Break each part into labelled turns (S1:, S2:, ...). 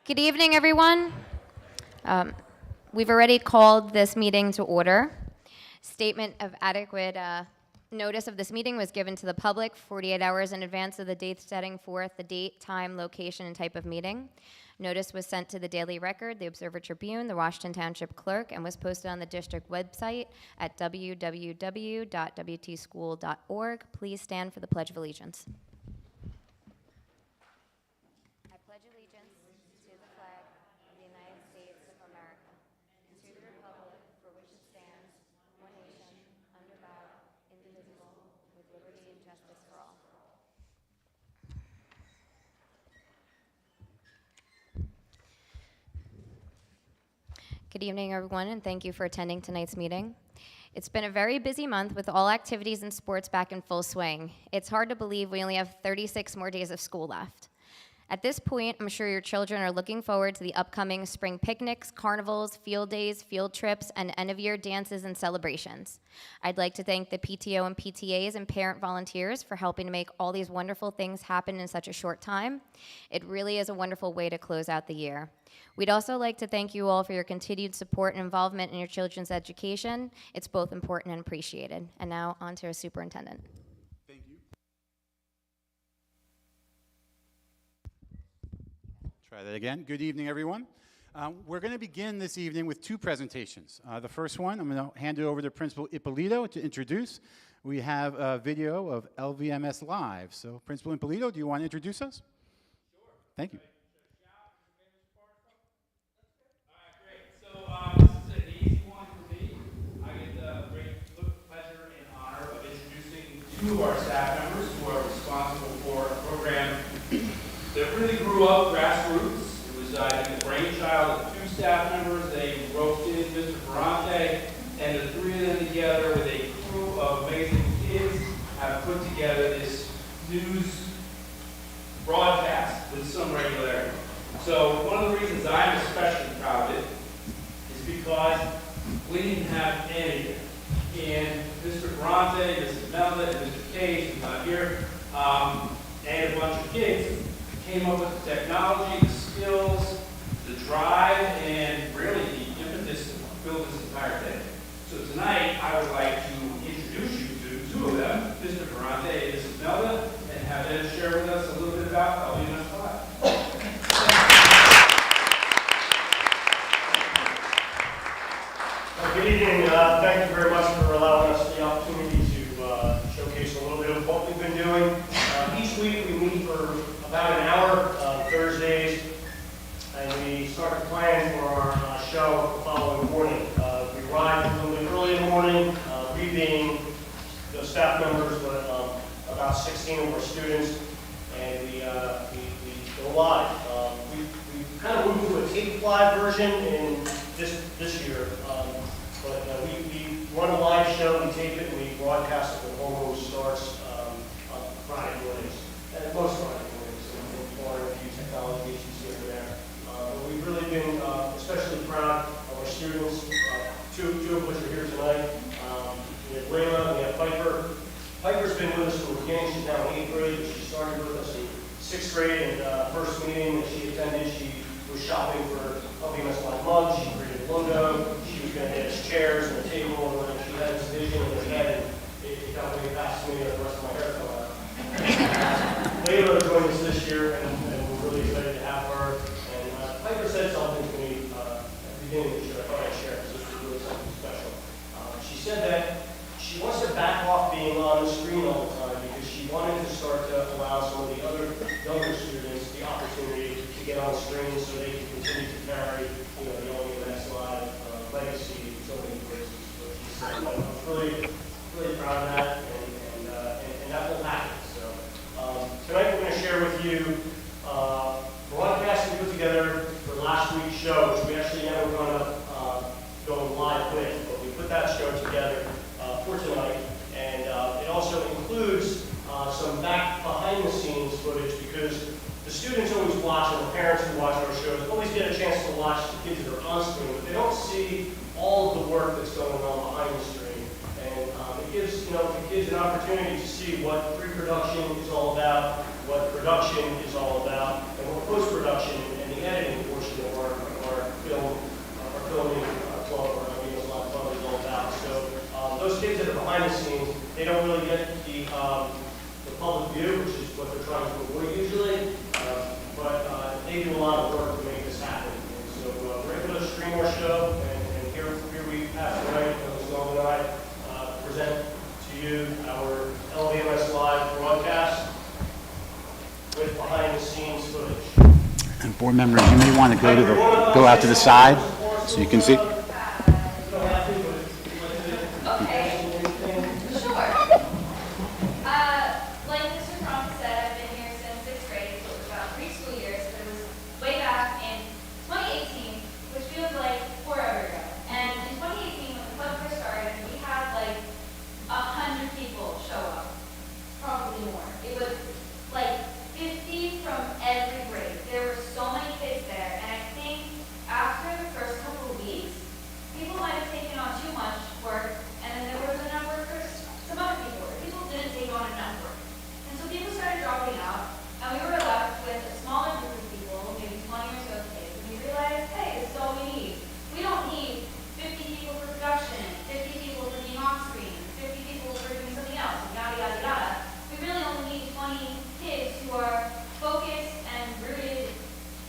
S1: Good evening, everyone. We've already called this meeting to order. Statement of adequate notice of this meeting was given to the public 48 hours in advance of the date setting forth the date, time, location, and type of meeting. Notice was sent to the Daily Record, the Observer Tribune, the Washington Township Clerk, and was posted on the district website at www.wtschool.org. Please stand for the Pledge of Allegiance. I pledge allegiance to the flag of the United States of America and to the republic for which it stands, one nation, under God, indivisible, with liberty and justice for all. Good evening, everyone, and thank you for attending tonight's meeting. It's been a very busy month with all activities and sports back in full swing. It's hard to believe we only have 36 more days of school left. At this point, I'm sure your children are looking forward to the upcoming spring picnics, carnivals, field days, field trips, and end-of-year dances and celebrations. I'd like to thank the PTO and PTAs and parent volunteers for helping to make all these wonderful things happen in such a short time. It really is a wonderful way to close out the year. We'd also like to thank you all for your continued support and involvement in your children's education. It's both important and appreciated. And now, on to our superintendent.
S2: Try that again. Good evening, everyone. We're going to begin this evening with two presentations. The first one, I'm going to hand it over to Principal Ippolito to introduce. We have a video of LVMS Live. So, Principal Ippolito, do you want to introduce us?
S3: Sure.
S2: Thank you.
S3: All right, great. So this is an easy one for me. I get the great pleasure and honor of introducing two of our staff members who are responsible for a program that really grew up grassroots. It was the brainchild of two staff members. They roped in Mr. Ferrante, and the three of them together with a crew of amazing kids have put together this news broadcast with some regularity. So one of the reasons I'm especially proud of it is because we didn't have anything. And Mr. Ferrante, Mrs. Melda, and Mr. Cage, who's not here, and a bunch of kids came up with the technology, the skills, the drive, and really the impetus to build this entire thing. So tonight, I would like to introduce you to two of them, Mr. Ferrante and Mrs. Melda, and have them share with us a little bit about LVMS Live.
S4: Good evening. Thank you very much for allowing us the opportunity to showcase a little bit of what we've been doing. Each week we meet for about an hour, Thursdays, and we start to plan for our show the following morning. We arrive a little bit early in the morning, we being the staff members, but about 16 of our students, and we go live. We kind of moved to a tape live version in this year, but we run a live show, we tape it, and we broadcast it when homeroom starts on Friday mornings, and most Friday mornings, and a few technology issues here and there. But we've really been especially proud of our students, two of which are here tonight. We have Layla and we have Piper. Piper's been with us from the beginning. She's now in 8th grade, but she started with us in 6th grade, and first meeting that she attended, she was shopping for LVMS Live mugs. She created a logo. She was going to get us chairs and a table, and then she had this vision in her head, and it got way past me, and the rest of my hair fell out. Layla joined us this year, and we're really excited to have her. And Piper said something to me at the beginning of the year I thought I'd share, because this was really something special. She said that she wants to back off being on the screen all the time, because she wanted to start to allow some of the other younger students the opportunity to get on screen so they can continue to carry, the LVMS Live legacy in so many places. So she said, I was really proud of that, and that will happen. So tonight we're going to share with you a broadcast we put together for last week's show, which we actually never going to go live with, but we put that show together for tonight, and it also includes some behind-the-scenes footage, because the students always watch, and the parents who watch our shows always get a chance to watch the kids that are on screen, but they don't see all of the work that's going on behind the screen. And it gives the kids an opportunity to see what pre-production is all about, what production is all about, and what post-production and the editing portion
S2: want to go out to the side so you can see?
S1: Okay, sure. Like Mr. Cronk said, I've been here since 6th grade, so it was about 3 school years, but it was way back in 2018, which feels like forever ago. And in 2018, when the club first started, we had like 100 people show up, probably more. It was like 50 from every grade. There were so many kids there, and I think after the first couple of weeks, people might have taken on too much work, and then there was enough work for some other people. People didn't take on enough work. And so people started dropping out, and we were left with a smaller group of people, maybe 20 or so kids, and we realized, hey, this is all we need. We don't need 50 people for production, 50 people for being on screen, 50 people for doing something else, and yada, yada, yada. We really only need 20 kids who are focused and rooted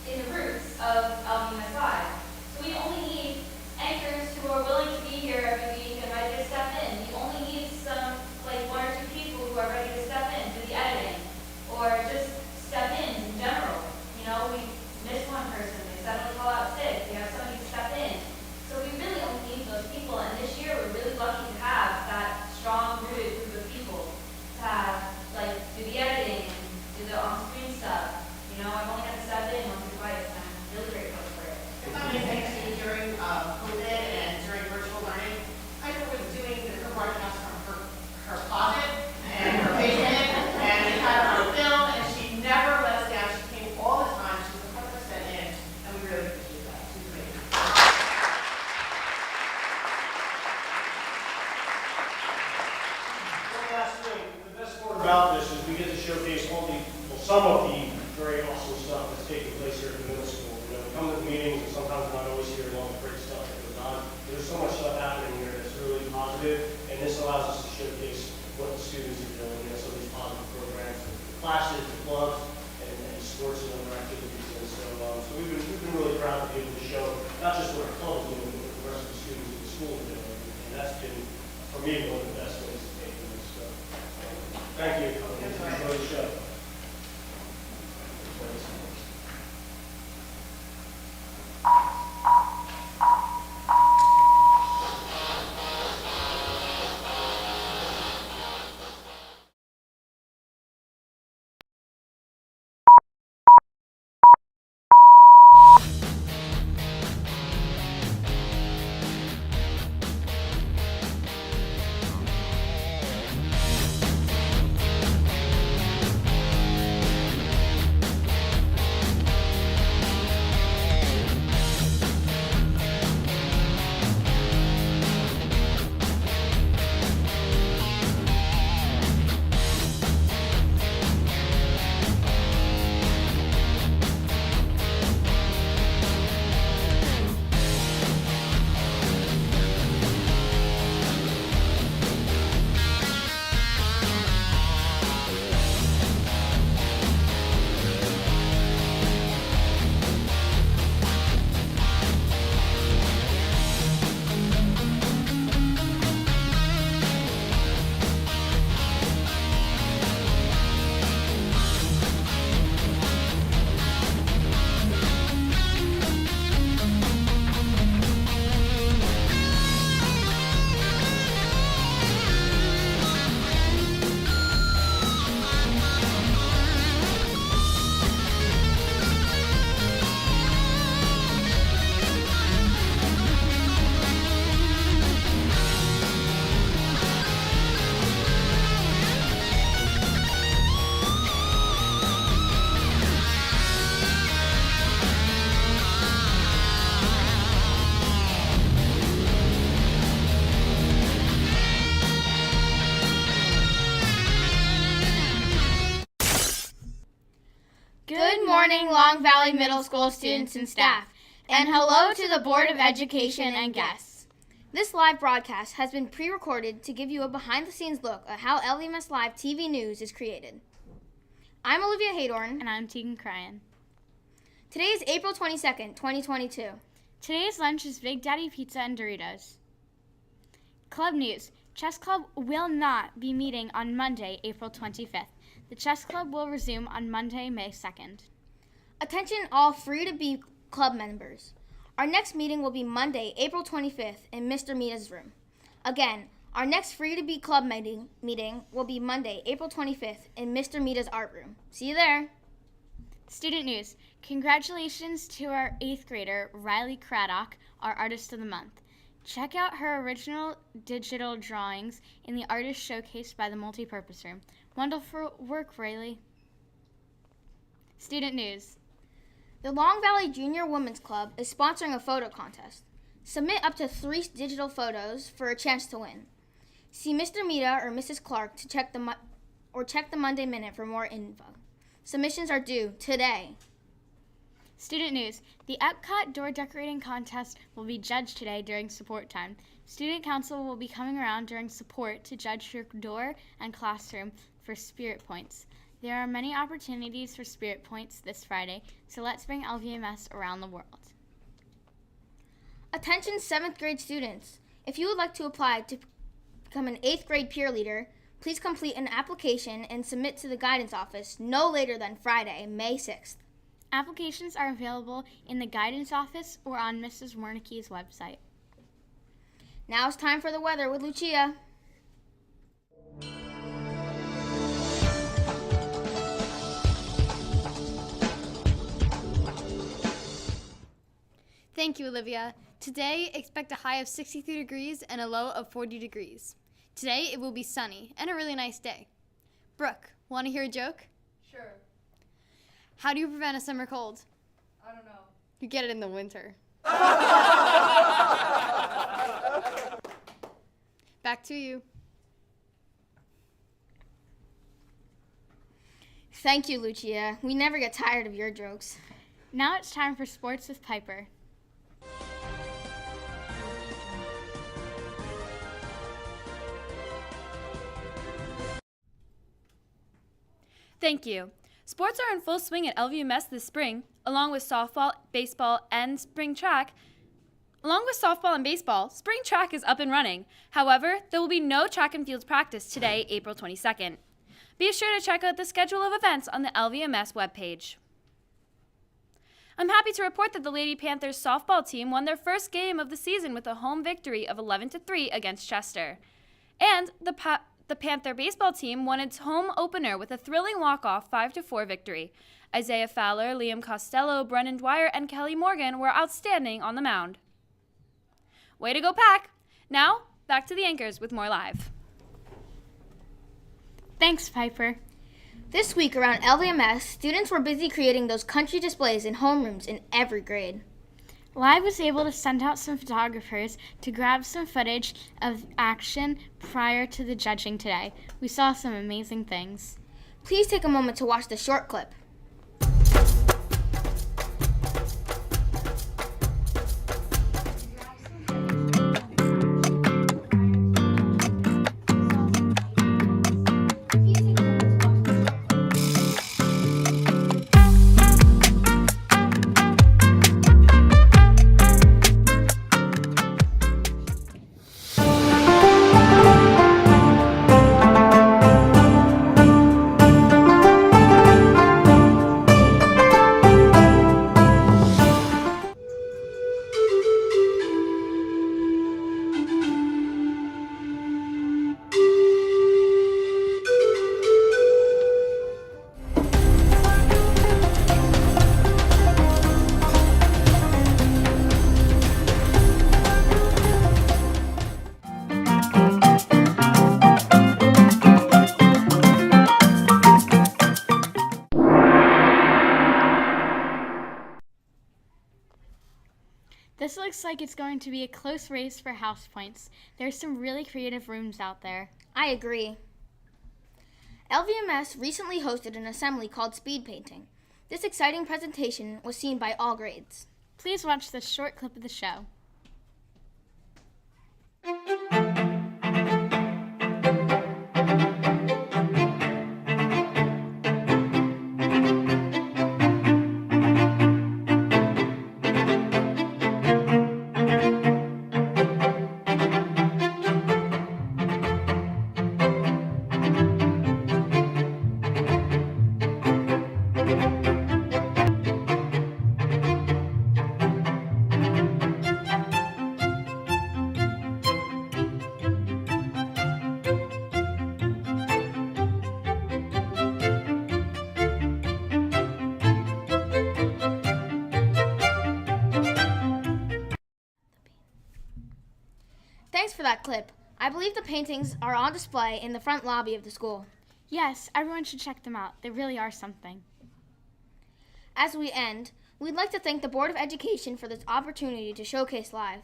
S1: in the roots of LMS Live. So we only need anchors who are willing to be here every week and ready to step in. We only need some, like 1 or 2 people who are ready to step in, do the editing, or just step in general. You know, we miss one person, they suddenly call out sick, we have somebody to step in. So we really only need those people, and this year we're really lucky to have that strong rooted group of people to have, like, do the editing and do the on-screen stuff. You know, I've only had to step in once or twice, and I'm really grateful for it.
S5: It's amazing to see during COVID and during virtual learning, Piper was doing her broadcast from her closet and her basement, and we had her on film, and she never let us down. She came all the time. She was 100% in, and we really appreciate that. She's great.
S4: One last thing, the best part about this is we get to showcase some of the very awesome stuff that's taking place here at the middle school. You know, we come to the meetings and sometimes we're not always hearing all the great stuff that goes on. There's so much stuff happening here that's really positive, and this allows us to showcase what the students are doing, you know, some of these positive programs, the classes, the clubs, and sports and other activities. And so we've been really proud to be able to show not just what our club is doing, but what the rest of the students in the school are doing. And that's been, for me, one of the best ways to take this. So, thank you. Enjoy the show.
S6: Good morning, Long Valley Middle School students and staff, and hello to the Board of Education and guests. This live broadcast has been pre-recorded to give you a behind-the-scenes look at how LVMS Live TV News is created. I'm Olivia Haydorn.
S7: And I'm Tegan Cryan.
S6: Today is April 22nd, 2022.
S7: Today's lunch is Big Daddy Pizza and Doritos. Club news. Chess Club will not be meeting on Monday, April 25th. The Chess Club will resume on Monday, May 2nd.
S6: Attention all free-to-be club members. Our next meeting will be Monday, April 25th in Mr. Mita's room. Again, our next Free to Be Club meeting will be Monday, April 25th in Mr. Mita's art room. See you there.
S7: Student news. Congratulations to our 8th grader, Riley Craddock, our Artist of the Month. Check out her original digital drawings in the Artist Showcase by the Multipurpose Room. Wonderful work, Riley. Student news.
S6: The Long Valley Junior Women's Club is sponsoring a photo contest. Submit up to 3 digital photos for a chance to win. See Mr. Mita or Mrs. Clark to check the Monday Minute for more info. Submissions are due today.
S7: Student news. The Epcot door decorating contest will be judged today during support time. Student council will be coming around during support to judge your door and classroom for spirit points. There are many opportunities for spirit points this Friday, so let's bring LVMS around the world.
S6: Attention 7th grade students. If you would like to apply to become an 8th grade peer leader, please complete an application and submit to the guidance office no later than Friday, May 6th.
S7: Applications are available in the guidance office or on Mrs. Wernicke's website.
S6: Now it's time for the weather with Lucia.
S8: Thank you, Olivia. Today, expect a high of 63 degrees and a low of 40 degrees. Today, it will be sunny and a really nice day. Brooke, want to hear a joke?
S9: Sure.
S8: How do you prevent a summer cold?
S9: I don't know.
S8: You get it in the winter. Back to you.
S6: Thank you, Lucia. We never get tired of your jokes.
S7: Now it's time for sports with Piper.
S10: Thank you. Sports are in full swing at LVMS this spring, along with softball, baseball, and spring track. Spring track is up and running. However, there will be no track and field practice today, April 22nd. Be sure to check out the schedule of events on the LVMS webpage. I'm happy to report that the Lady Panthers softball team won their first game of the season with a home victory of 11-3 against Chester. And the Panther baseball team won its home opener with a thrilling walk-off 5-4 victory. Isaiah Fowler, Liam Costello, Brennan Dwyer, and Kelly Morgan were outstanding on the mound. Way to go, Pack! Now, back to the anchors with more live.
S7: Thanks, Piper.
S6: This week around LVMS, students were busy creating those country displays in homerooms in every grade.
S7: Live was able to send out some photographers to grab some footage of action prior to the judging today. We saw some amazing things.
S6: Please take a moment to watch the short clip.
S7: This looks like it's going to be a close race for house points. There's some really creative rooms out there.
S6: I agree. LVMS recently hosted an assembly called Speed Painting. This exciting presentation was seen by all grades.
S7: Please watch this short clip of the show.
S6: Thanks for that clip. I believe the paintings are on display in the front lobby of the school.
S7: Yes, everyone should check them out. They really are something.
S6: As we end, we'd like to thank the Board of Education for this opportunity to showcase live.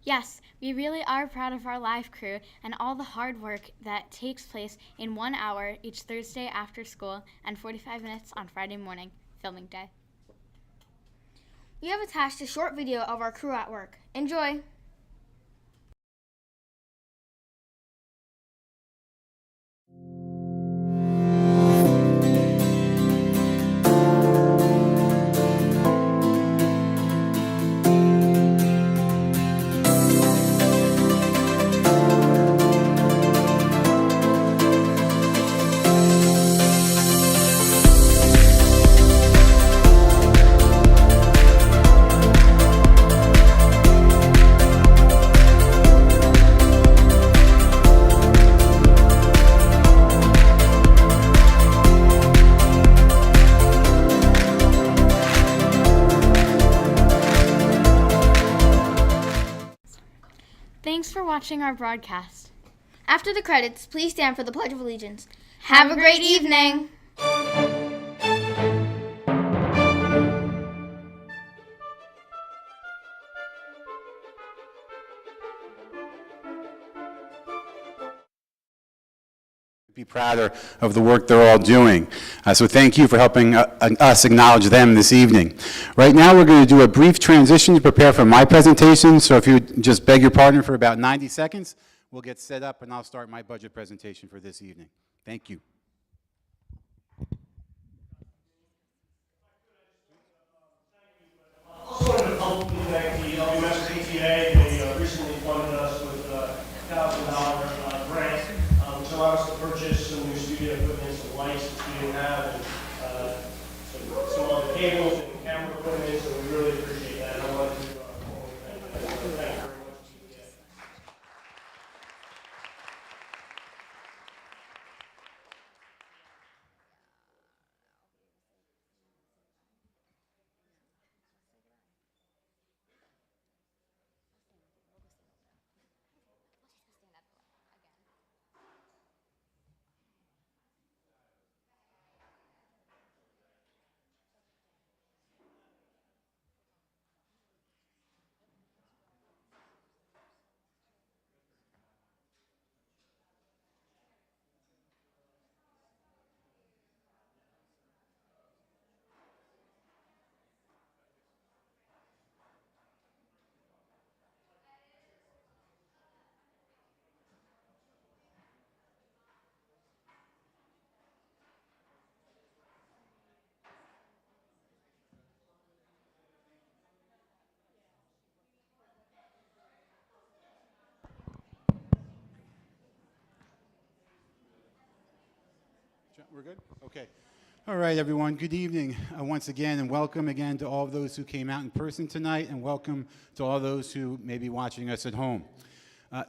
S7: Yes, we really are proud of our live crew and all the hard work that takes place in 1 hour each Thursday after school and 45 minutes on Friday morning, filming day.
S6: We have attached a short video of our crew at work. Enjoy!
S7: Thanks for watching our broadcast.
S6: After the credits, please stand for the Pledge of Allegiance. Have a great evening!
S2: Be prouder of the work they're all doing. So thank you for helping us acknowledge them this evening. Right now we're going to do a brief transition to prepare for my presentation, so if you just beg your pardon for about 90 seconds, we'll get set up and I'll start my budget presentation for this evening. Thank you.
S4: I also wanted to publicly thank the LVMS PTA. They recently funded us with a $1,000 grant, which allowed us to purchase some new studio equipment, some lights that we didn't have, and some other cables and camera equipment, so we really appreciate that. And I wanted to formally thank you very much, PTA.
S2: We're good? Okay. All right, everyone. Good evening once again, and welcome again to all of those who came out in person tonight, and welcome to all those who may be watching us at home.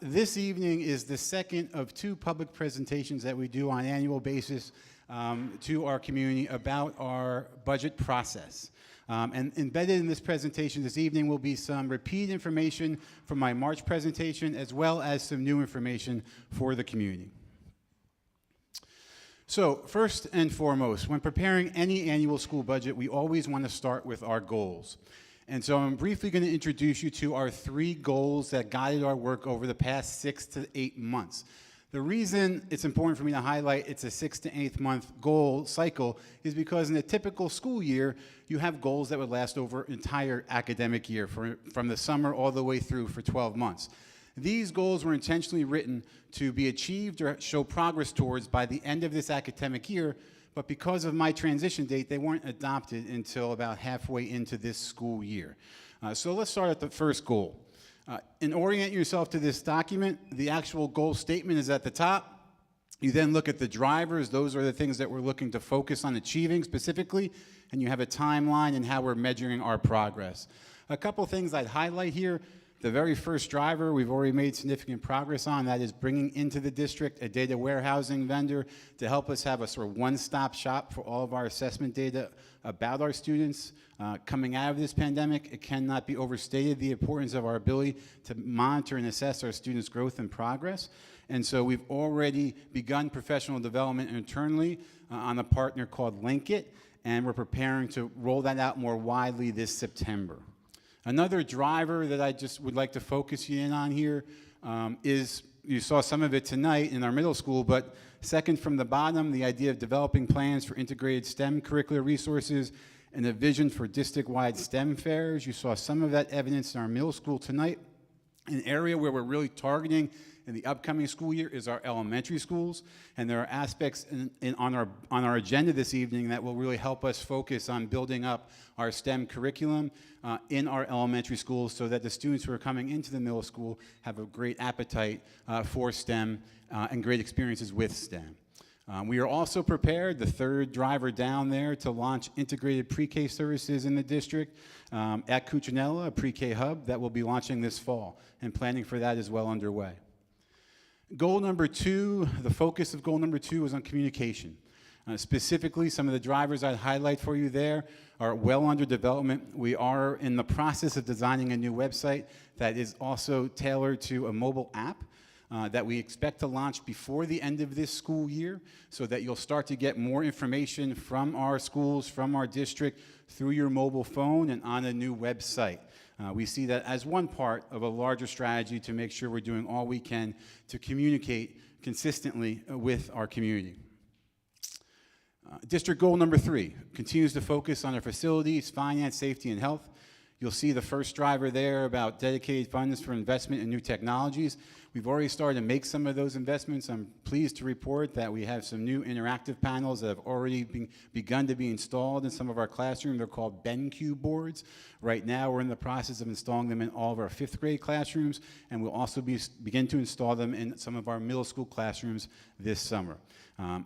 S2: This evening is the second of 2 public presentations that we do on an annual basis to our community about our budget process. And embedded in this presentation this evening will be some repeat information from my March presentation, as well as some new information for the community. So first and foremost, when preparing any annual school budget, we always want to start with our goals. And so I'm briefly going to introduce you to our 3 goals that guided our work over the past 6 to 8 months. The reason it's important for me to highlight it's a 6 to 8 month goal cycle is because in a typical school year, you have goals that would last over an entire academic year, from the summer all the way through for 12 months. These goals were intentionally written to be achieved or show progress towards by the end of this academic year, but because of my transition date, they weren't adopted until about halfway into this school year. So let's start at the first goal. And orient yourself to this document. The actual goal statement is at the top. You then look at the drivers. Those are the things that we're looking to focus on achieving specifically, and you have a timeline and how we're measuring our progress. A couple things I'd highlight here. The very first driver we've already made significant progress on. That is bringing into the district a data warehousing vendor to help us have a sort of one-stop shop for all of our assessment data about our students. Coming out of this pandemic, it cannot be overstated the importance of our ability to monitor and assess our students' growth and progress. And so we've already begun professional development internally on a partner called Linkit, and we're preparing to roll that out more widely this September. Another driver that I just would like to focus you in on here is, you saw some of it tonight in our middle school, but second from the bottom, the idea of developing plans for integrated STEM curricular resources and a vision for district-wide STEM fairs. You saw some of that evidence in our middle school tonight. An area where we're really targeting in the upcoming school year is our elementary schools, and there are aspects on our agenda this evening that will really help us focus on building up our STEM curriculum in our elementary schools so that the students who are coming into the middle school have a great appetite for STEM and great experiences with STEM. We are also prepared, the third driver down there, to launch integrated pre-K services in the district at Cuccinella, a pre-K hub that will be launching this fall, and planning for that is well underway. Goal number 2, the focus of goal number 2 is on communication. Specifically, some of the drivers I'd highlight for you there are well under development. We are in the process of designing a new website that is also tailored to a mobile app that we expect to launch before the end of this school year, so that you'll start to get more information from our schools, from our district, through your mobile phone and on a new website. We see that as one part of a larger strategy to make sure we're doing all we can to communicate consistently with our community. District goal number 3 continues to focus on our facilities, finance, safety, and health. You'll see the first driver there about dedicated funds for investment in new technologies. We've already started to make some of those investments. I'm pleased to report that we have some new interactive panels that have already begun to be installed in some of our classrooms. They're called BenQ boards. Right now, we're in the process of installing them in all of our 5th grade classrooms, and we'll also begin to install them in some of our middle school classrooms this summer.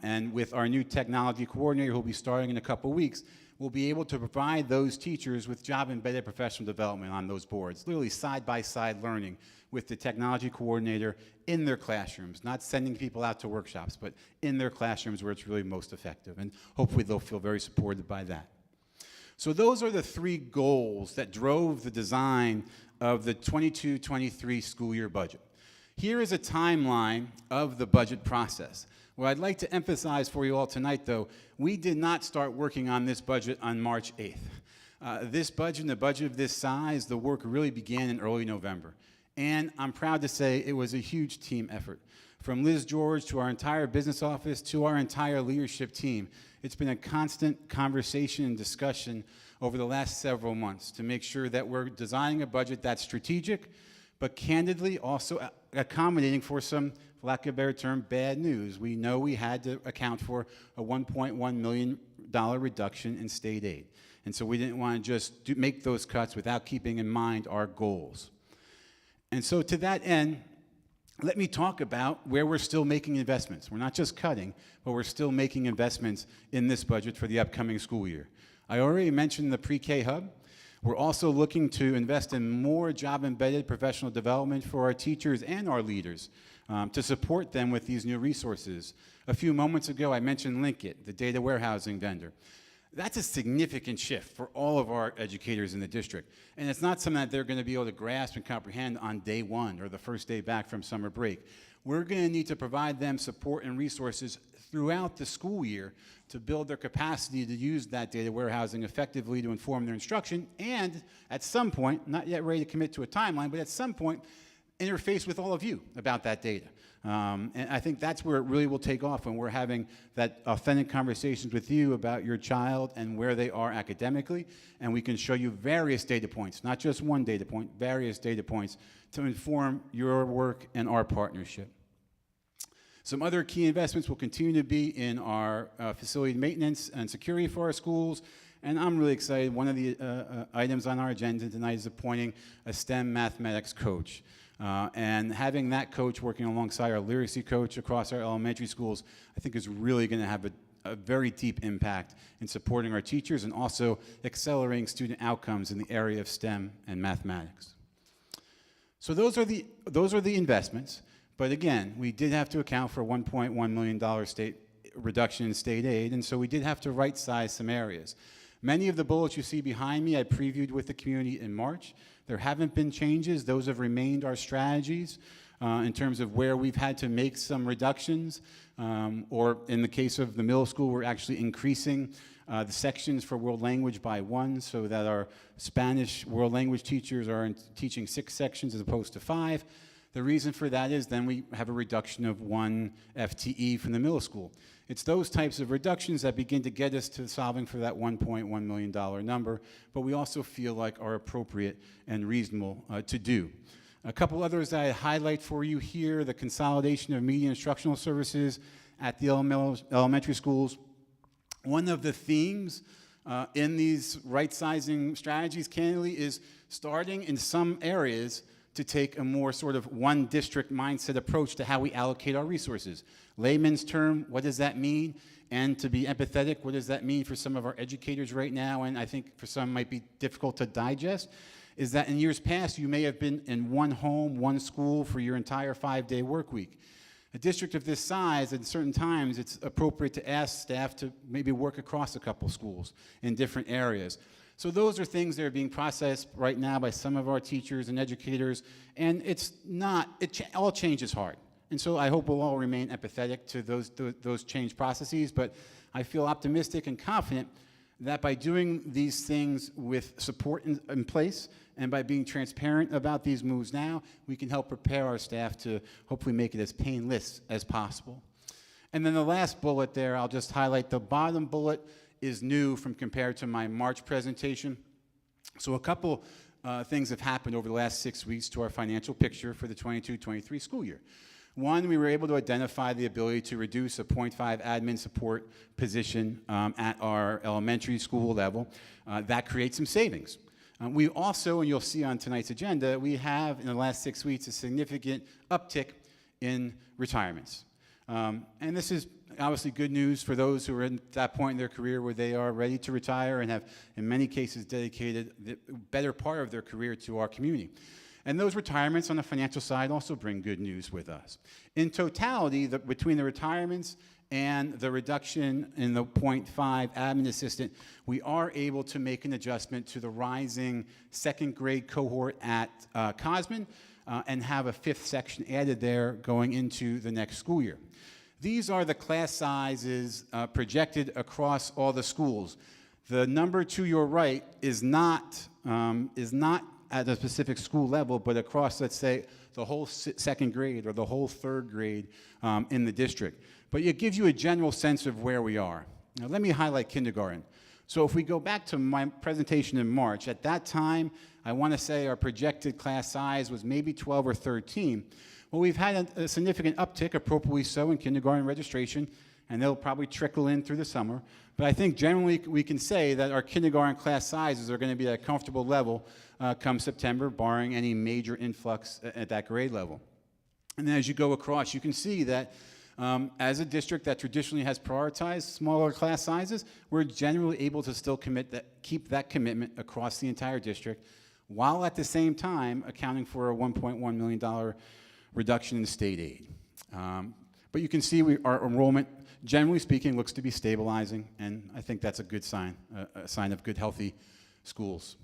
S2: And with our new technology coordinator, who will be starting in a couple weeks, we'll be able to provide those teachers with job-embedded professional development on those boards, literally side-by-side learning with the technology coordinator in their classrooms, not sending people out to workshops, but in their classrooms where it's really most effective. And hopefully they'll feel very supported by that. So those are the 3 goals that drove the design of the 22-23 school year budget. Here is a timeline of the budget process. What I'd like to emphasize for you all tonight, though, we did not start working on this budget on March 8th. This budget and the budget of this size, the work really began in early November. And I'm proud to say it was a huge team effort. From Liz George to our entire business office to our entire leadership team, it's been a constant conversation and discussion over the last several months to make sure that we're designing a budget that's strategic, but candidly also accommodating for some, for lack of a better term, bad news. We know we had to account for a $1.1 million reduction in state aid. And so we didn't want to just make those cuts without keeping in mind our goals. And so to that end, let me talk about where we're still making investments. We're not just cutting, but we're still making investments in this budget for the upcoming school year. I already mentioned the pre-K hub. We're also looking to invest in more job-embedded professional development for our teachers and our leaders to support them with these new resources. A few moments ago, I mentioned Linkit, the data warehousing vendor. That's a significant shift for all of our educators in the district. And it's not something that they're going to be able to grasp and comprehend on day 1 or the first day back from summer break. We're going to need to provide them support and resources throughout the school year to build their capacity to use that data warehousing effectively to inform their instruction, and at some point, not yet ready to commit to a timeline, but at some point, interface with all of you about that data. And I think that's where it really will take off, when we're having that authentic conversations with you about your child and where they are academically, and we can show you various data points, not just one data point, various data points to inform your work and our partnership. Some other key investments will continue to be in our facility maintenance and security for our schools. And I'm really excited. One of the items on our agenda tonight is appointing a STEM mathematics coach. And having that coach working alongside our literacy coach across our elementary schools, I think is really going to have a very deep impact in supporting our teachers and also accelerating student outcomes in the area of STEM and mathematics. So those are the investments. But again, we did have to account for $1.1 million state reduction in state aid, and so we did have to right-size some areas. Many of the bullets you see behind me I previewed with the community in March. There haven't been changes. Those have remained our strategies in terms of where we've had to make some reductions, or in the case of the middle school, we're actually increasing the sections for world language by 1 so that our Spanish world language teachers are teaching 6 sections as opposed to 5. The reason for that is then we have a reduction of 1 FTE from the middle school. It's those types of reductions that begin to get us to solving for that $1.1 million number, but we also feel like are appropriate and reasonable to do. A couple others that I highlight for you here: the consolidation of media instructional services at the elementary schools. One of the themes in these right-sizing strategies, candidly, is starting in some areas to take a more sort of one district mindset approach to how we allocate our resources. Layman's term, what does that mean? And to be empathetic, what does that mean for some of our educators right now, and I think for some might be difficult to digest, is that in years past you may have been in one home, one school for your entire 5-day work week. A district of this size, at certain times, it's appropriate to ask staff to maybe work across a couple schools in different areas. So those are things that are being processed right now by some of our teachers and educators, and it's not, all change is hard. And so I hope we'll all remain empathetic to those change processes, but I feel optimistic and confident that by doing these things with support in place and by being transparent about these moves now, we can help prepare our staff to hopefully make it as painless as possible. And then the last bullet there, I'll just highlight the bottom bullet is new from compared to my March presentation. So a couple things have happened over the last 6 weeks to our financial picture for the 22-23 school year. One, we were able to identify the ability to reduce a 0.5 admin support position at our elementary school level. That creates some savings. We also, and you'll see on tonight's agenda, we have in the last 6 weeks a significant uptick in retirements. And this is obviously good news for those who are at that point in their career where they are ready to retire and have, in many cases, dedicated the better part of their career to our community. And those retirements on the financial side also bring good news with us. In totality, between the retirements and the reduction in the 0.5 admin assistant, we are able to make an adjustment to the rising second grade cohort at Cosman and have a 5th section added there going into the next school year. These are the class sizes projected across all the schools. The number to your right is not at a specific school level, but across, let's say, the whole 2nd grade or the whole 3rd grade in the district. But it gives you a general sense of where we are. Now, let me highlight kindergarten. So if we go back to my presentation in March, at that time, I want to say our projected class size was maybe 12 or 13. Well, we've had a significant uptick, appropriately so, in kindergarten registration, and they'll probably trickle in through the summer. But I think generally we can say that our kindergarten class sizes are going to be at a comfortable level come September, barring any major influx at that grade level. And then as you go across, you can see that as a district that traditionally has prioritized smaller class sizes, we're generally able to still keep that commitment across the entire district, while at the same time accounting for a $1.1 million reduction in state aid. But you can see our enrollment, generally speaking, looks to be stabilizing, and I think that's a good sign, a sign of good, healthy schools.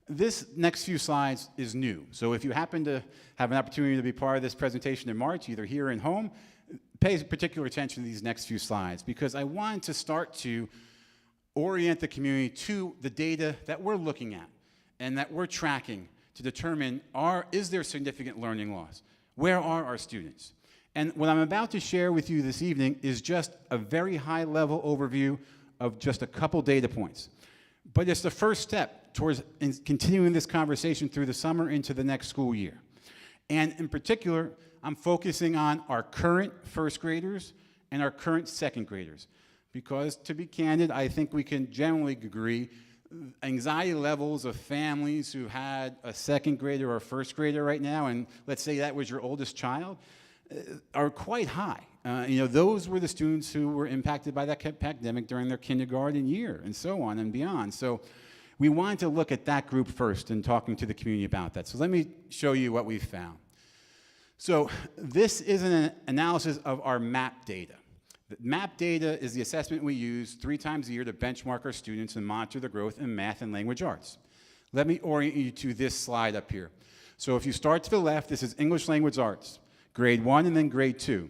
S2: This next few slides is new, so if you happen to have an opportunity to be part of this presentation in March, either here or at home, pay particular attention to these next few slides, because I wanted to start to orient the community to the data that we're looking at and that we're tracking to determine, is there significant learning loss? Where are our students? And what I'm about to share with you this evening is just a very high-level overview of just a couple data points. But it's the first step towards continuing this conversation through the summer into the next school year. And in particular, I'm focusing on our current 1st graders and our current 2nd graders. Because to be candid, I think we can generally agree anxiety levels of families who had a 2nd grader or a 1st grader right now, and let's say that was your oldest child, are quite high. Those were the students who were impacted by that pandemic during their kindergarten year and so on and beyond. So We wanted to look at that group first and talking to the community about that. So let me show you what we've found. So this is an analysis of our MAP data. The MAP data is the assessment we use 3 times a year to benchmark our students and monitor their growth in math and language arts. Let me orient you to this slide up here. So if you start to the left, this is English language arts, grade 1 and then grade 2.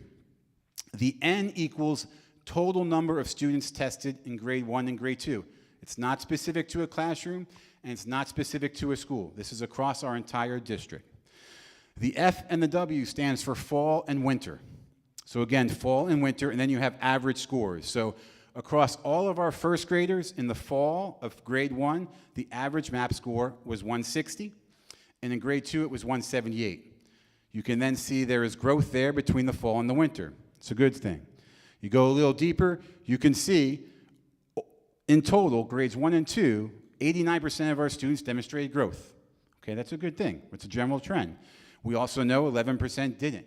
S2: The N equals total number of students tested in grade 1 and grade 2. It's not specific to a classroom, and it's not specific to a school. This is across our entire district. The F and the W stands for fall and winter. So again, fall and winter, and then you have average scores. So across all of our first graders in the fall of grade 1, the average MAP score was 160, and in grade 2 it was 178. You can then see there is growth there between the fall and the winter. It's a good thing. You go a little deeper, you can see in total, grades 1 and 2, 89% of our students demonstrated growth. Okay, that's a good thing. It's a general trend. We also know 11% didn't.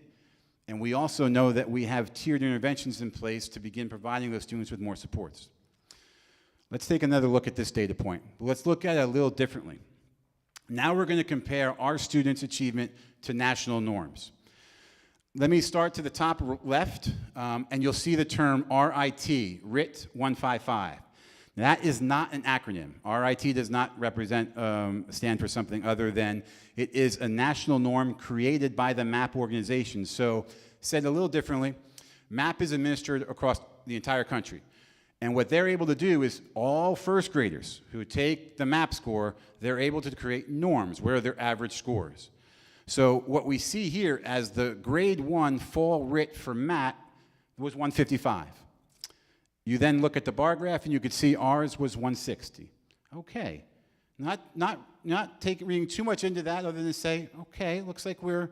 S2: And we also know that we have tiered interventions in place to begin providing those students with more supports. Let's take another look at this data point. But let's look at it a little differently. Now we're going to compare our students' achievement to national norms. Let me start to the top left, and you'll see the term RIT, RIT 155. That is not an acronym. RIT does not stand for something other than it is a national norm created by the MAP organization. So, said a little differently, MAP is administered across the entire country. And what they're able to do is all first graders who take the MAP score, they're able to create norms. Where are their average scores? So what we see here as the grade 1 fall RIT for MAP was 155. You then look at the bar graph and you could see ours was 160. Okay. Not reading too much into that other than to say, okay, looks like we're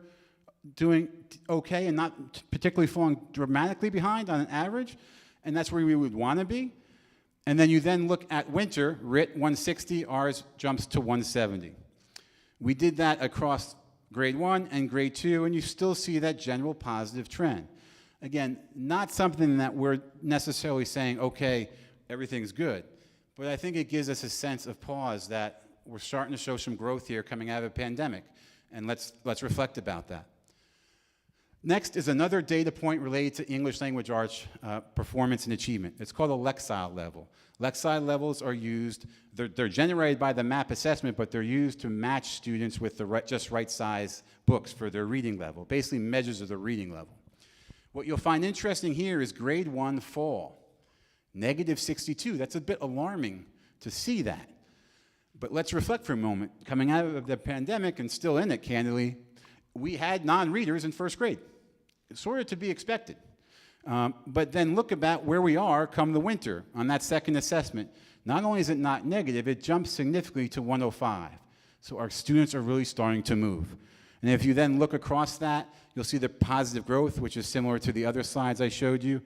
S2: doing okay and not particularly falling dramatically behind on an average, and that's where we would want to be. And then you then look at winter, RIT 160, ours jumps to 170. We did that across grade 1 and grade 2, and you still see that general positive trend. Again, not something that we're necessarily saying, okay, everything's good, but I think it gives us a sense of pause that we're starting to show some growth here coming out of a pandemic, and let's reflect about that. Next is another data point related to English language arts performance and achievement. It's called a Lexile level. Lexile levels are used, they're generated by the MAP assessment, but they're used to match students with the just right size books for their reading level, basically measures of the reading level. What you'll find interesting here is grade 1 fall, negative 62. That's a bit alarming to see that. But let's reflect for a moment. Coming out of the pandemic and still in it, candidly, we had non-readers in first grade. It's sort of to be expected. But then look about where we are come the winter on that second assessment. Not only is it not negative, it jumps significantly to 105. So our students are really starting to move. And if you then look across that, you'll see the positive growth, which is similar to the other slides I showed you.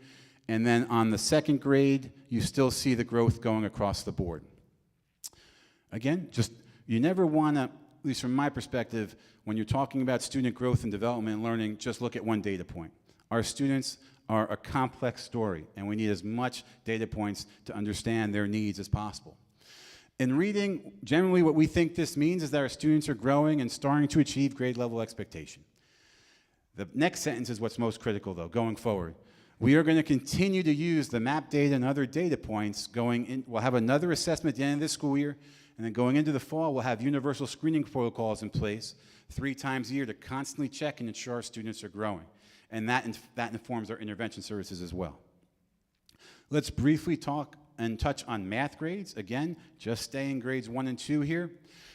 S2: And then on the second grade, you still see the growth going across the board. Again, you never want to, at least from my perspective, when you're talking about student growth and development and learning, just look at one data point. Our students are a complex story, and we need as much data points to understand their needs as possible. In reading, generally what we think this means is that our students are growing and starting to achieve grade level expectation. The next sentence is what's most critical, though, going forward. We are going to continue to use the MAP data and other data points going in. We'll have another assessment at the end of this school year, and then going into the fall, we'll have universal screening protocols in place 3 times a year to constantly check and ensure our students are growing. And that informs our intervention services as well. Let's briefly talk and touch on math grades. Again, just staying grades 1 and 2 here.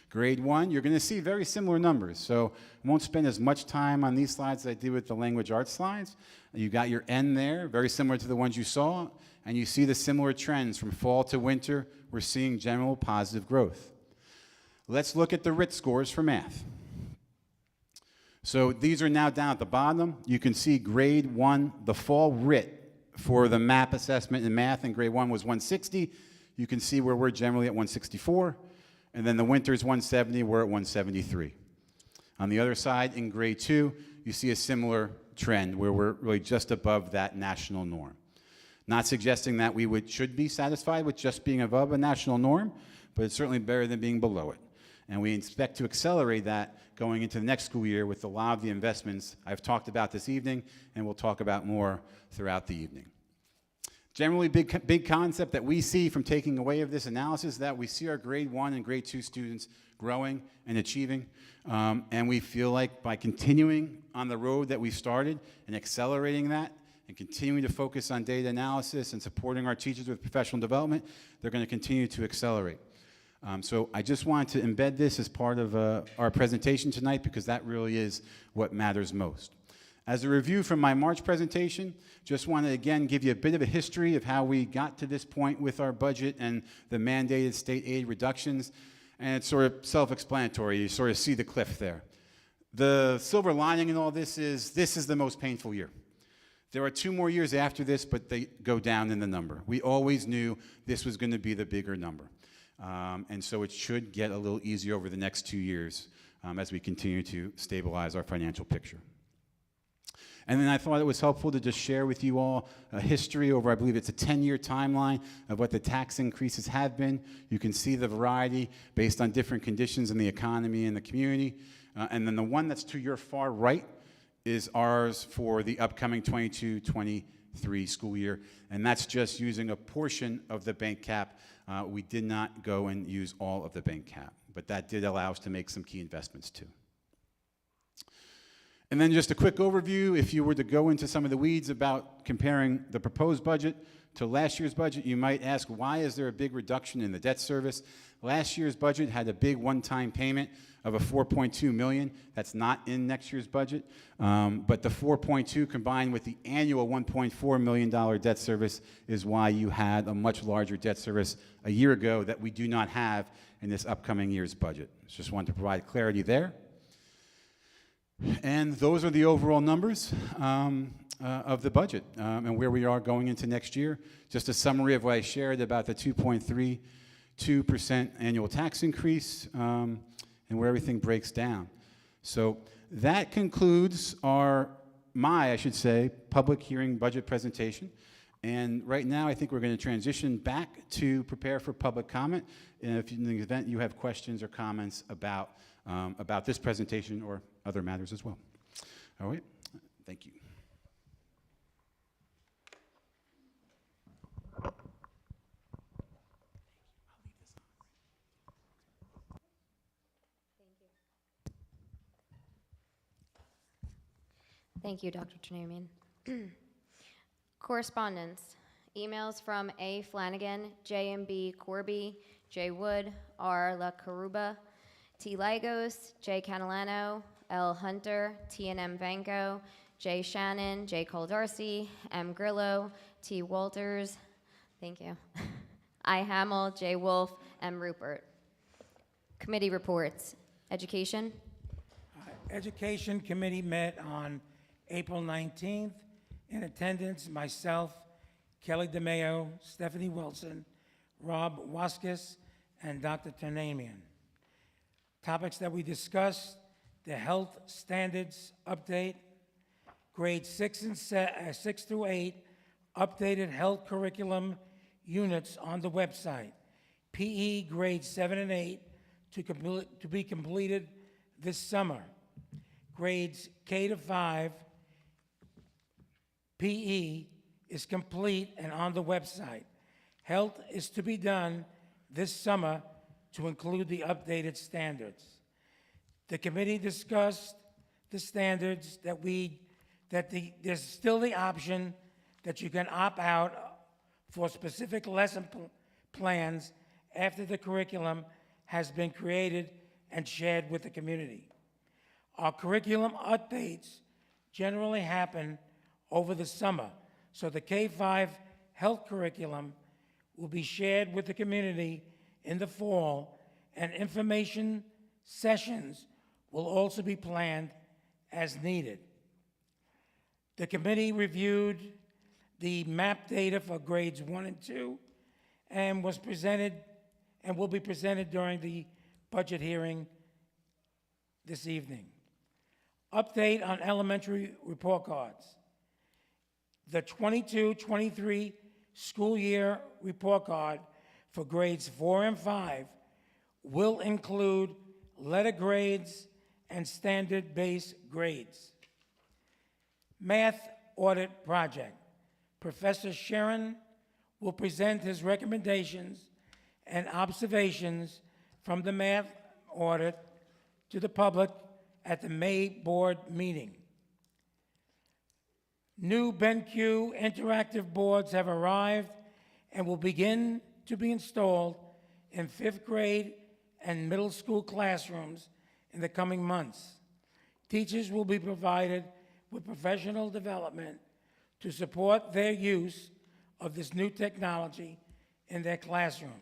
S2: Grade 1, you're going to see very similar numbers. So I won't spend as much time on these slides as I did with the language arts slides. You got your N there, very similar to the ones you saw. And you see the similar trends from fall to winter. We're seeing general positive growth. Let's look at the RIT scores for math. So these are now down at the bottom. You can see grade 1, the fall RIT for the MAP assessment in math in grade 1 was 160. You can see where we're generally at 164. And then the winter's 170, we're at 173. On the other side, in grade 2, you see a similar trend where we're really just above that national norm. Not suggesting that we should be satisfied with just being above a national norm, but it's certainly better than being below it. And we expect to accelerate that going into the next school year with a lot of the investments I've talked about this evening, and we'll talk about more throughout the evening. Generally, big concept that we see from taking away of this analysis is that we see our grade 1 and grade 2 students growing and achieving, and we feel like by continuing on the road that we started and accelerating that and continuing to focus on data analysis and supporting our teachers with professional development, they're going to continue to accelerate. So I just wanted to embed this as part of our presentation tonight because that really is what matters most. As a review from my March presentation, just want to again give you a bit of a history of how we got to this point with our budget and the mandated state aid reductions, and it's sort of self-explanatory. You sort of see the cliff there. The silver lining in all this is the most painful year. There are 2 more years after this, but they go down in the number. We always knew this was going to be the bigger number. And so it should get a little easier over the next 2 years as we continue to stabilize our financial picture. And then I thought it was helpful to just share with you all a history over, I believe it's a 10-year timeline of what the tax increases have been. You can see the variety based on different conditions in the economy and the community. And then the one that's to your far right is ours for the upcoming 22-23 school year. And that's just using a portion of the bank cap. We did not go and use all of the bank cap, but that did allow us to make some key investments too. And then just a quick overview, if you were to go into some of the weeds about comparing the proposed budget to last year's budget, you might ask, why is there a big reduction in the debt service? Last year's budget had a big one-time payment of a $4.2 million. That's not in next year's budget. But the 4.2 combined with the annual $1.4 million debt service is why you had a much larger debt service a year ago that we do not have in this upcoming year's budget. Just wanted to provide clarity there. And those are the overall numbers of the budget and where we are going into next year. Just a summary of what I shared about the 2.32% annual tax increase and where everything breaks down. So that concludes my public hearing budget presentation. And right now, I think we're going to transition back to prepare for public comment. And if in the event you have questions or comments about this presentation or other matters as well. All right, thank you.
S1: Thank you, Dr. Turnamian. Correspondence. Emails from A. Flanagan, J. and B. Corby, J. Wood, R. La Caruba, T. Lagos, J. Catalano, L. Hunter, T. and M. Vanko, J. Shannon, J. Coldarcy, M. Grillo, T. Walters, thank you, I. Hamill, J. Wolf, M. Rupert. Committee reports. Education.
S9: Education Committee met on April 19th. In attendance, myself, Kelly DeMayo, Stephanie Wilson, Rob Waskis, and Dr. Turnamian. Topics that we discussed: the health standards update, grades 6 through 8, updated health curriculum units on the website, PE grades 7 and 8 to be completed this summer, grades K to 5, PE is complete and on the website. Health is to be done this summer to include the updated standards. The committee discussed the standards there's still the option that you can opt out for specific lesson plans after the curriculum has been created and shared with the community. Our curriculum updates generally happen over the summer, so the K-5 health curriculum will be shared with the community in the fall, and information sessions will also be planned as needed. The committee reviewed the map data for grades 1 and 2 and will be presented during the budget hearing this evening. Update on elementary report cards. The 22-23 school year report card for grades 4 and 5 will include letter grades and standard base grades. Math Audit Project. Professor Sharon will present his recommendations and observations from the math audit to the public at the May board meeting. New BenQ interactive boards have arrived and will begin to be installed in 5th grade and middle school classrooms in the coming months. Teachers will be provided with professional development to support their use of this new technology in their classroom.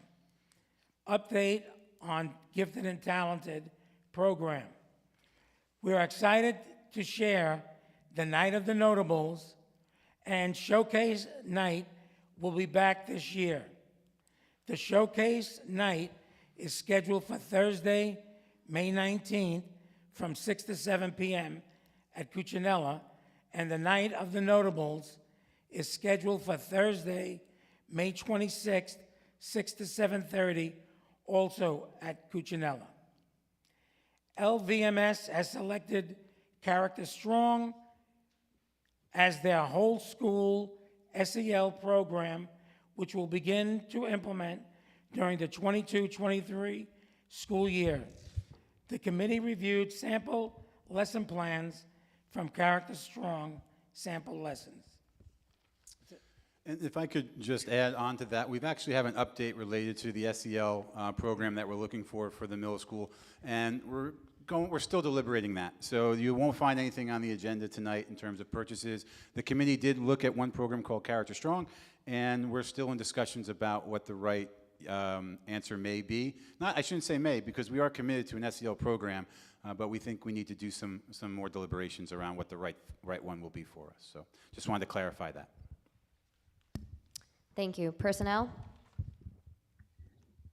S9: Update on Gifted and Talented program. We are excited to share the Night of the Notables and Showcase Night will be back this year. The Showcase Night is scheduled for Thursday, May 19th from 6 to 7 p.m. at Cuccinella, and the Night of the Notables is scheduled for Thursday, May 26th, 6 to 7:30, also at Cuccinella. LVMS has selected Character Strong as their whole school SEL program, which will begin to implement during the 22-23 school year. The committee reviewed sample lesson plans from Character Strong sample lessons.
S2: And if I could just add on to that, we've actually have an update related to the SEL program that we're looking for the middle school, and we're still deliberating that. So you won't find anything on the agenda tonight in terms of purchases. The committee did look at one program called Character Strong, and we're still in discussions about what the right answer may be. I shouldn't say may, because we are committed to an SEL program, but we think we need to do some more deliberations around what the right one will be for us. So just wanted to clarify that.
S1: Thank you. Personnel?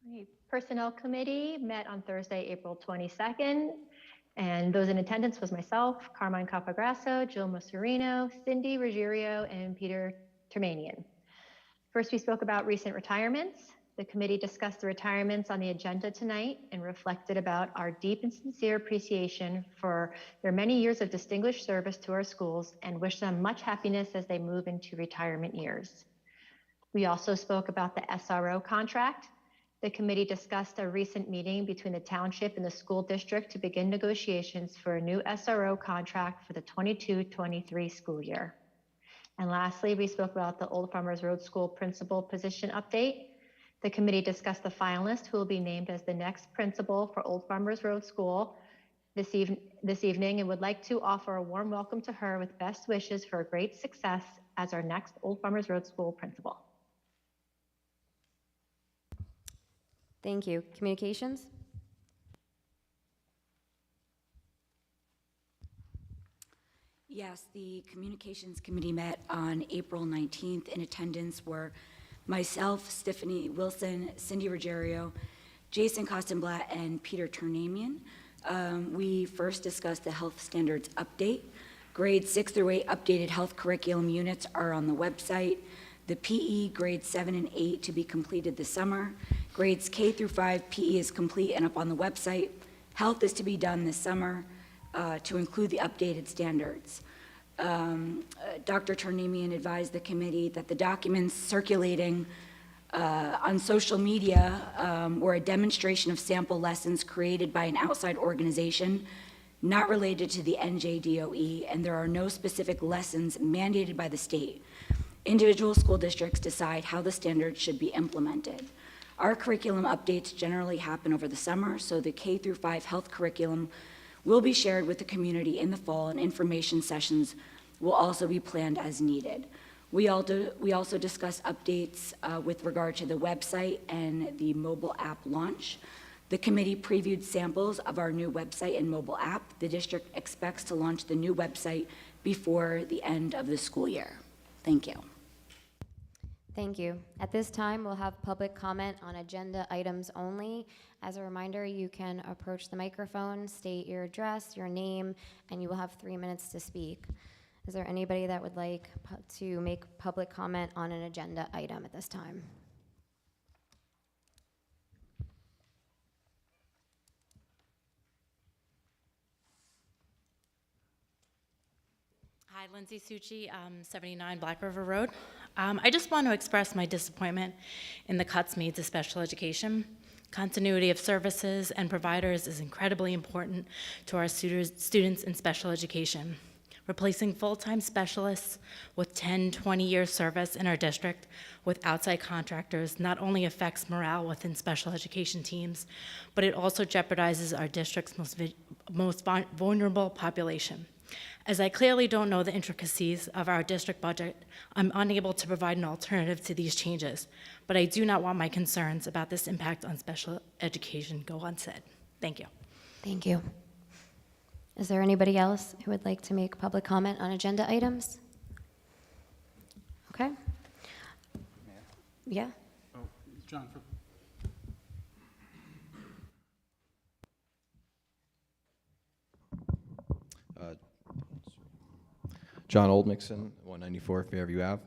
S11: The Personnel Committee met on Thursday, April 22nd, and those in attendance was myself, Carmine Capagrasso, Jill Masurino, Cindy Ruggiero, and Peter Termanian. First, we spoke about recent retirements. The committee discussed the retirements on the agenda tonight and reflected about our deep and sincere appreciation for their many years of distinguished service to our schools and wish them much happiness as they move into retirement years. We also spoke about the SRO contract. The committee discussed a recent meeting between the township and the school district to begin negotiations for a new SRO contract for the 22-23 school year. And lastly, we spoke about the Old Farmers Road School principal position update. The committee discussed the finalist who will be named as the next principal for Old Farmers Road School this evening and would like to offer a warm welcome to her with best wishes for a great success as our next Old Farmers Road School principal.
S1: Thank you. Communications?
S12: Yes, the Communications Committee met on April 19th. In attendance were myself, Stephanie Wilson, Cindy Ruggiero, Jason Kostenblatt, and Peter Turnamian. We first discussed the health standards update. Grades 6 through 8 updated health curriculum units are on the website. The PE grades 7 and 8 to be completed this summer. Grades K through 5 PE is complete and up on the website. Health is to be done this summer to include the updated standards. Dr. Turnamian advised the committee that the documents circulating on social media were a demonstration of sample lessons created by an outside organization not related to the NJDOE, and there are no specific lessons mandated by the state. Individual school districts decide how the standards should be implemented. Our curriculum updates generally happen over the summer, so the K through 5 health curriculum will be shared with the community in the fall, and information sessions will also be planned as needed. We also discussed updates with regard to the website and the mobile app launch. The committee previewed samples of our new website and mobile app. The district expects to launch the new website before the end of the school year. Thank you.
S1: Thank you. At this time, we'll have public comment on agenda items only. As a reminder, you can approach the microphone, state your address, your name, and you will have 3 minutes to speak. Is there anybody that would like to make public comment on an agenda item at this time?
S13: Lindsay Succi, 79 Black River Road. I just want to express my disappointment in the cuts made to special education. Continuity of services and providers is incredibly important to our students in special education. Replacing full-time specialists with 10, 20-year service in our district with outside contractors not only affects morale within special education teams, but it also jeopardizes our district's most vulnerable population. As I clearly don't know the intricacies of our district budget, I'm unable to provide an alternative to these changes, but I do not want my concerns about this impact on special education go unsaid. Thank you.
S1: Thank you. Is there anybody else who would like to make public comment on agenda items? Okay. Yeah.
S2: Oh, John.
S14: John Oldmixon, 194 Fairview Ave.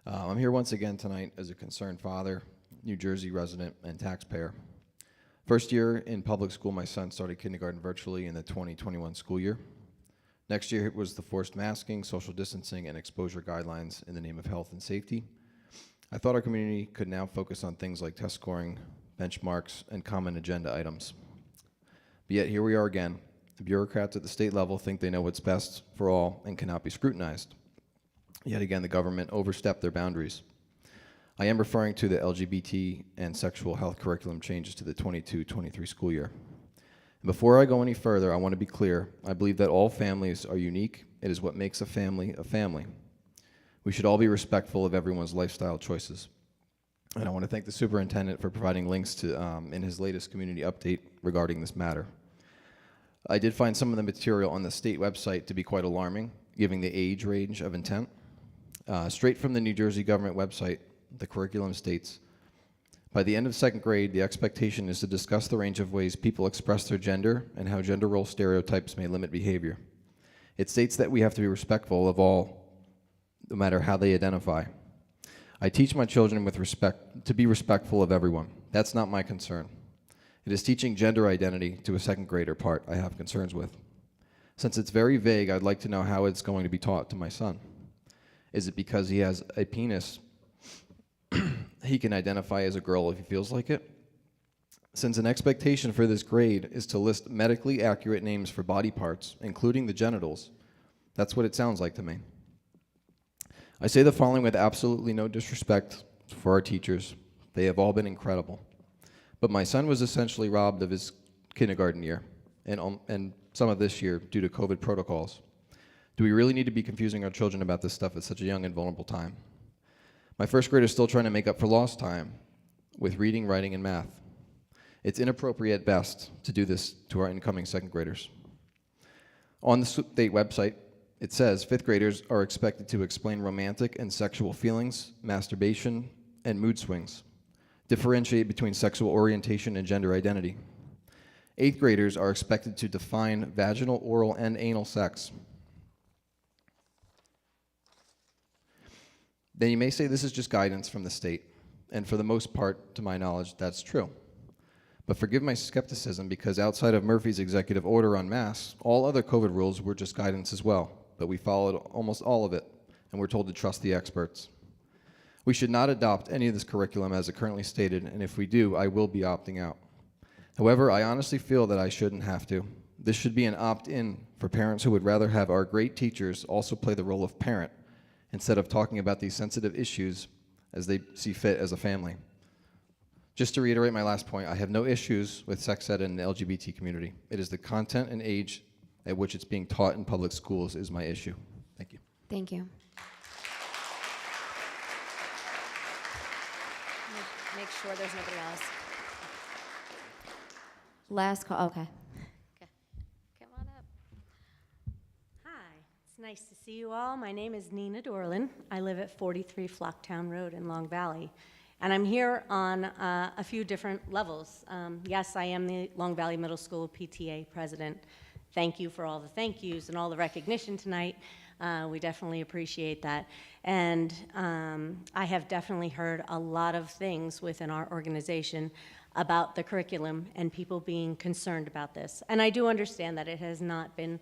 S14: I'm here once again tonight as a concerned father, New Jersey resident, and taxpayer. First year in public school, my son started kindergarten virtually in the 2021 school year. Next year was the forced masking, social distancing, and exposure guidelines in the name of health and safety. I thought our community could now focus on things like test scoring, benchmarks, and common agenda items. But yet here we are again. The bureaucrats at the state level think they know what's best for all and cannot be scrutinized. Yet again, the government overstepped their boundaries. I am referring to the LGBT and sexual health curriculum changes to the 22-23 school year. And before I go any further, I want to be clear. I believe that all families are unique. It is what makes a family a family. We should all be respectful of everyone's lifestyle choices. And I want to thank the superintendent for providing links to in his latest community update regarding this matter. I did find some of the material on the state website to be quite alarming, giving the age range of intent. Straight from the New Jersey government website, the curriculum states, by the end of second grade, the expectation is to discuss the range of ways people express their gender and how gender role stereotypes may limit behavior. It states that we have to be respectful of all, no matter how they identify. I teach my children with respect to be respectful of everyone. That's not my concern. It is teaching gender identity to a second grader part I have concerns with. Since it's very vague, I'd like to know how it's going to be taught to my son. Is it because he has a penis he can identify as a girl if he feels like it? Since an expectation for this grade is to list medically accurate names for body parts, including the genitals, that's what it sounds like to me. I say the following with absolutely no disrespect for our teachers. They have all been incredible. But my son was essentially robbed of his kindergarten year and some of this year due to COVID protocols. Do we really need to be confusing our children about this stuff at such a young and vulnerable time? My first grader is still trying to make up for lost time with reading, writing, and math. It's inappropriate at best to do this to our incoming second graders. On the state website, it says fifth graders are expected to explain romantic and sexual feelings, masturbation, and mood swings. Differentiate between sexual orientation and gender identity. Eighth graders are expected to define vaginal, oral, and anal sex. Then you may say this is just guidance from the state, and for the most part, to my knowledge, that's true. But forgive my skepticism, because outside of Murphy's executive order on masks, all other COVID rules were just guidance as well, but we followed almost all of it, and we're told to trust the experts. We should not adopt any of this curriculum as it currently stated, and if we do, I will be opting out. However, I honestly feel that I shouldn't have to. This should be an opt-in for parents who would rather have our great teachers also play the role of parent instead of talking about these sensitive issues as they see fit as a family. Just to reiterate my last point, I have no issues with sex ed in the LGBT community. It is the content and age at which it's being taught in public schools is my issue. Thank you.
S1: Thank you. Make sure there's nobody else. Last call, okay. Come on up.
S15: Hi, it's nice to see you all. My name is Nina Dorlin. I live at 43 Flocktown Road in Long Valley. And I'm here on a few different levels. Yes, I am the Long Valley Middle School PTA president. Thank you for all the thank yous and all the recognition tonight. We definitely appreciate that. And I have definitely heard a lot of things within our organization about the curriculum and people being concerned about this. And I do understand that it has not been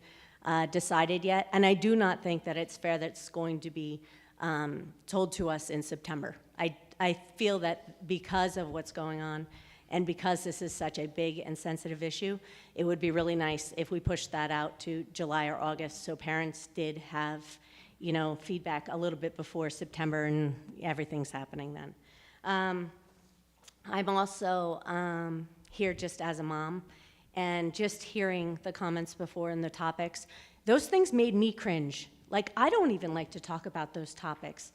S15: decided yet, and I do not think that it's fair that it's going to be told to us in September. I feel that because of what's going on, and because this is such a big and sensitive issue, it would be really nice if we pushed that out to July or August, so parents did have, you know, feedback a little bit before September, and everything's happening then. I'm also here just as a mom, and just hearing the comments before and the topics, those things made me cringe. Like, I don't even like to talk about those topics.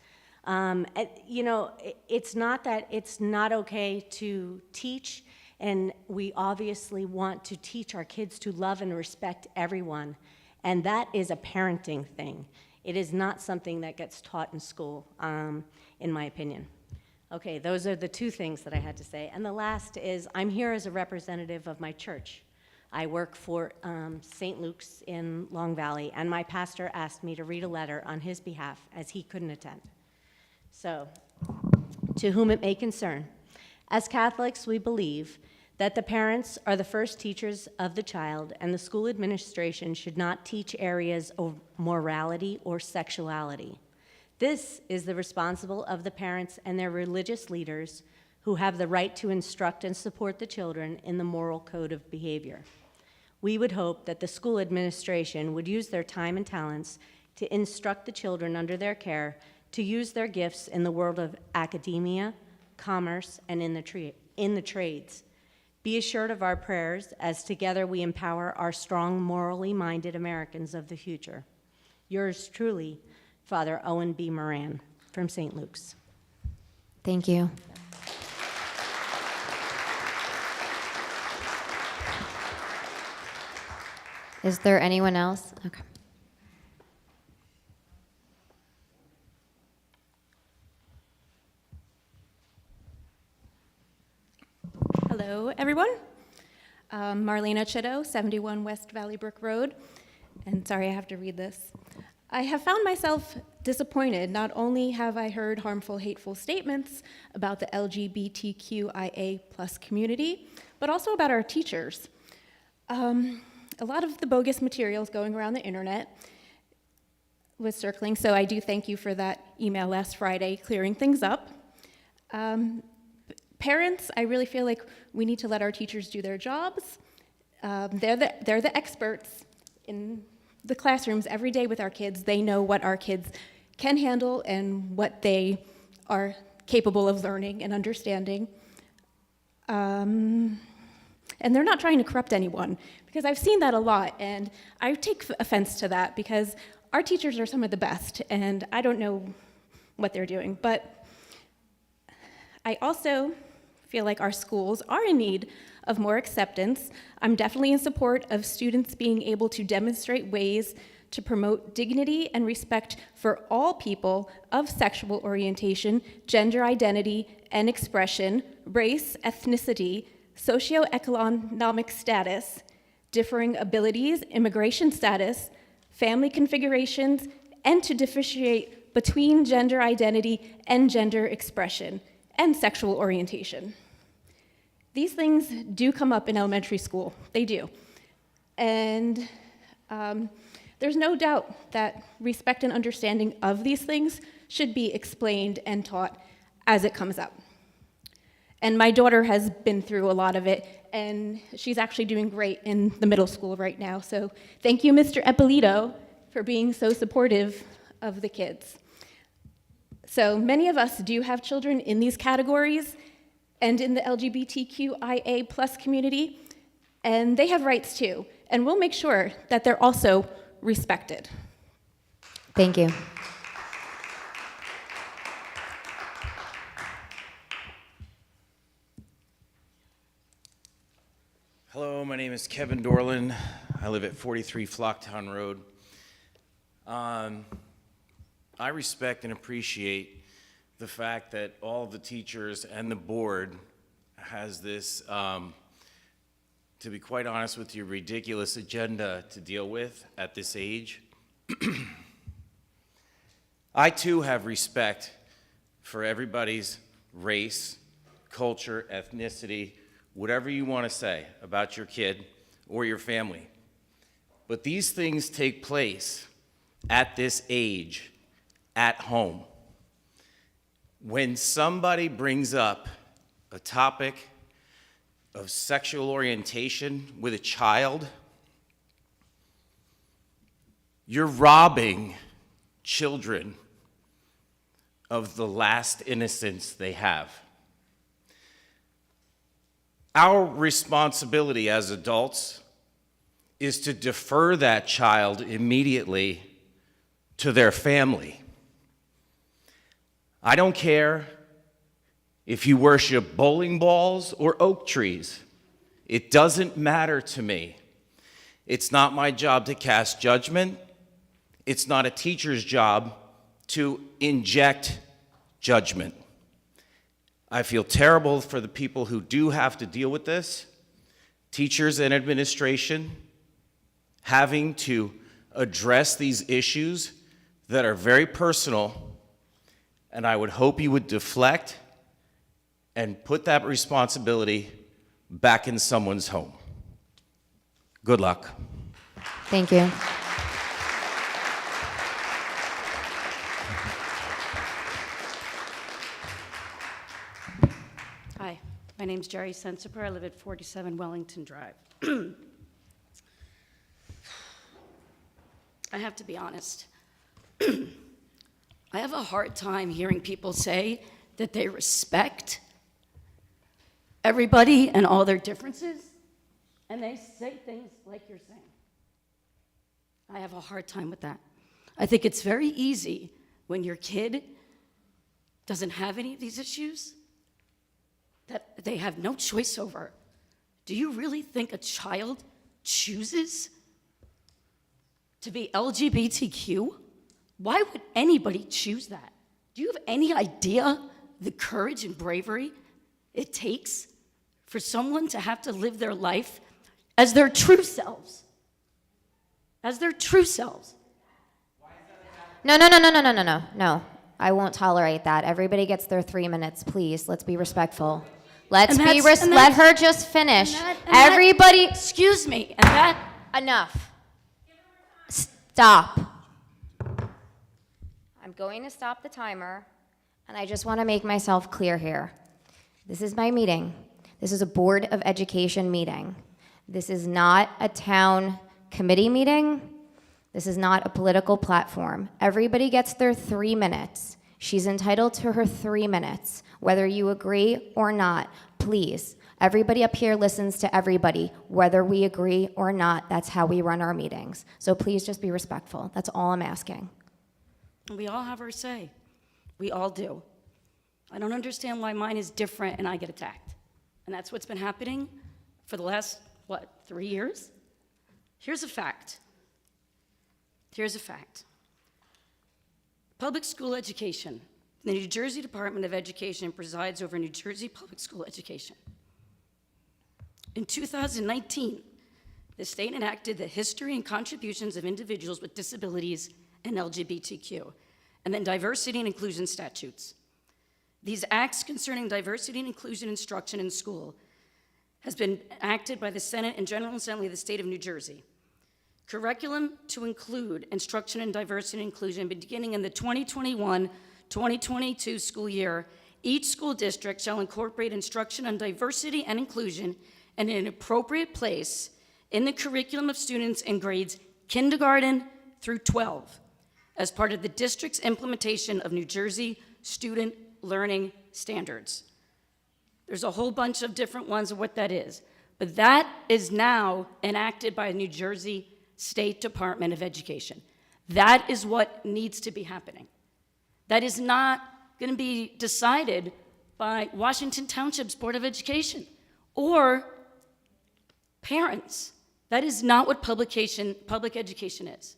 S15: You know, it's not that it's not okay to teach, and we obviously want to teach our kids to love and respect everyone, and that is a parenting thing. It is not something that gets taught in school, in my opinion. Okay, those are the two things that I had to say. And the last is, I'm here as a representative of my church. I work for St. Luke's in Long Valley, and my pastor asked me to read a letter on his behalf as he couldn't attend. So, to whom it may concern, as Catholics, we believe that the parents are the first teachers of the child, and the school administration should not teach areas of morality or sexuality. This is the responsibility of the parents and their religious leaders, who have the right to instruct and support the children in the moral code of behavior. We would hope that the school administration would use their time and talents to instruct the children under their care to use their gifts in the world of academia, commerce, and in the trades. Be assured of our prayers as together we empower our strong, morally minded Americans of the future. Yours truly, Father Owen B. Moran from St. Luke's.
S1: Thank you. Is there anyone else? Okay.
S16: Hello, everyone. Marlena Chitto, 71 West Valley Brook Road. And sorry, I have to read this. I have found myself disappointed. Not only have I heard harmful, hateful statements about the LGBTQIA+ community, but also about our teachers. A lot of the bogus materials going around the internet was circling, so I do thank you for that email last Friday clearing things up. Parents, I really feel like we need to let our teachers do their jobs. They're the experts in the classrooms every day with our kids. They know what our kids can handle and what they are capable of learning and understanding. And they're not trying to corrupt anyone, because I've seen that a lot, and I take offense to that, because our teachers are some of the best, and I don't know what they're doing. But I also feel like our schools are in need of more acceptance. I'm definitely in support of students being able to demonstrate ways to promote dignity and respect for all people of sexual orientation, gender identity and expression, race, ethnicity, socioeconomic status, differing abilities, immigration status, family configurations, and to differentiate between gender identity and gender expression and sexual orientation. These things do come up in elementary school, they do. And there's no doubt that respect and understanding of these things should be explained and taught as it comes up. And my daughter has been through a lot of it, and she's actually doing great in the middle school right now. So thank you, Mr. Ippolito, for being so supportive of the kids. So many of us do have children in these categories and in the LGBTQIA+ community, and they have rights too. And we'll make sure that they're also respected.
S1: Thank you.
S17: Hello, my name is Kevin Dorland. I live at 43 Flocktown Road. I respect and appreciate the fact that all of the teachers and the board has this, to be quite honest with you, ridiculous agenda to deal with at this age. I too have respect for everybody's race, culture, ethnicity, whatever you want to say about your kid or your family. but these things take place at this age, at home. When somebody brings up a topic of sexual orientation with a child, you're robbing children of the last innocence they have. Our responsibility as adults is to defer that child immediately to their family. I don't care if you worship bowling balls or oak trees. It doesn't matter to me. It's not my job to cast judgment. It's not a teacher's job to inject judgment. I feel terrible for the people who do have to deal with this, teachers and administration, having to address these issues that are very personal, and I would hope you would deflect and put that responsibility back in someone's home. Good luck.
S1: Thank you.
S18: Hi, my name's Jerry Sensiper. I live at 47 Wellington Drive. I have to be honest. I have a hard time hearing people say that they respect everybody and all their differences, and they say things like you're saying. I have a hard time with that. I think it's very easy when your kid doesn't have any of these issues that they have no choice over. Do you really think a child chooses to be LGBTQ? Why would anybody choose that? Do you have any idea the courage and bravery it takes for someone to have to live their life as their true selves? As their true selves.
S1: No. I won't tolerate that. Everybody gets their 3 minutes, please. Let's be respectful. Let her just finish. Everybody.
S18: Excuse me. And that.
S1: Enough. Stop. I'm going to stop the timer, and I just want to make myself clear here. This is my meeting. This is a Board of Education meeting. This is not a town committee meeting. This is not a political platform. Everybody gets their 3 minutes. She's entitled to her 3 minutes, whether you agree or not. Please, everybody up here listens to everybody, whether we agree or not. That's how we run our meetings. So please just be respectful. That's all I'm asking.
S18: We all have our say. We all do. I don't understand why mine is different and I get attacked. And that's what's been happening for the last, 3 years? Here's a fact. Public school education. The New Jersey Department of Education presides over New Jersey public school education. In 2019, the state enacted the History and Contributions of Individuals with Disabilities and LGBTQ, and then Diversity and Inclusion statutes. These acts concerning diversity and inclusion instruction in school has been enacted by the Senate and General Assembly of the state of New Jersey. Curriculum to include instruction in diversity and inclusion beginning in the 2021-2022 school year. Each school district shall incorporate instruction on diversity and inclusion in an appropriate place in the curriculum of students in grades kindergarten through 12 as part of the district's implementation of New Jersey student learning standards. There's a whole bunch of different ones of what that is, but that is now enacted by the New Jersey State Department of Education. That is what needs to be happening. That is not going to be decided by Washington Township's Board of Education or parents. That is not what public education is.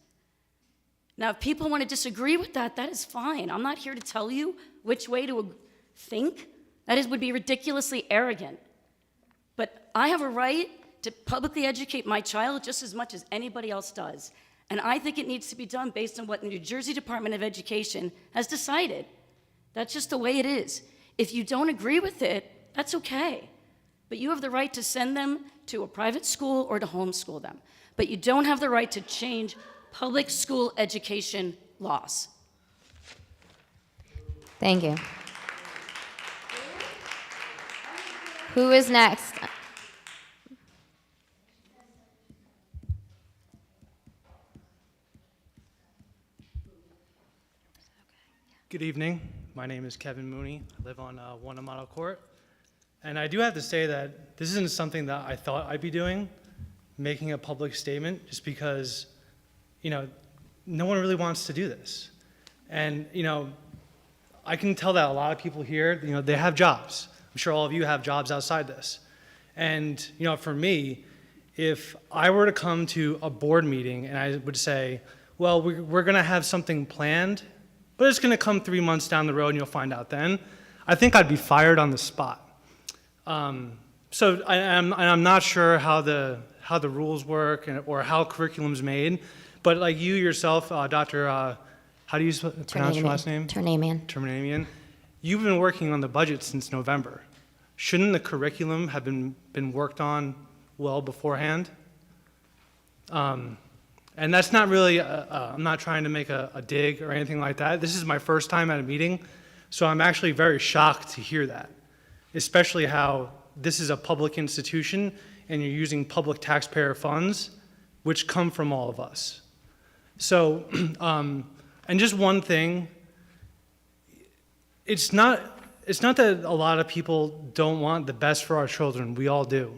S18: Now, if people want to disagree with that, that is fine. I'm not here to tell you which way to think. Would be ridiculously arrogant. But I have a right to publicly educate my child just as much as anybody else does. And I think it needs to be done based on what the New Jersey Department of Education has decided. That's just the way it is. If you don't agree with it, that's okay. But you have the right to send them to a private school or to homeschool them. but you don't have the right to change public school education laws.
S1: Thank you. Who is next?
S19: Good evening. My name is Kevin Mooney. I live on One Model Court. And I do have to say that this isn't something that I thought I'd be doing, making a public statement, just because, no one really wants to do this. And, I can tell that a lot of people here, they have jobs. I'm sure all of you have jobs outside this. And, for me, if I were to come to a board meeting and I would say, well, we're going to have something planned, but it's going to come 3 months down the road and you'll find out then, I think I'd be fired on the spot. So I'm not sure how the rules work or how curriculum's made, but like you yourself, Dr. How do you pronounce your last name? Turnamian. You've been working on the budget since November. Shouldn't the curriculum have been worked on well beforehand? And that's not really, I'm not trying to make a dig or anything like that. This is my first time at a meeting, so I'm actually very shocked to hear that, especially how this is a public institution and you're using public taxpayer funds, which come from all of us. So, and just one thing, it's not that a lot of people don't want the best for our children. We all do.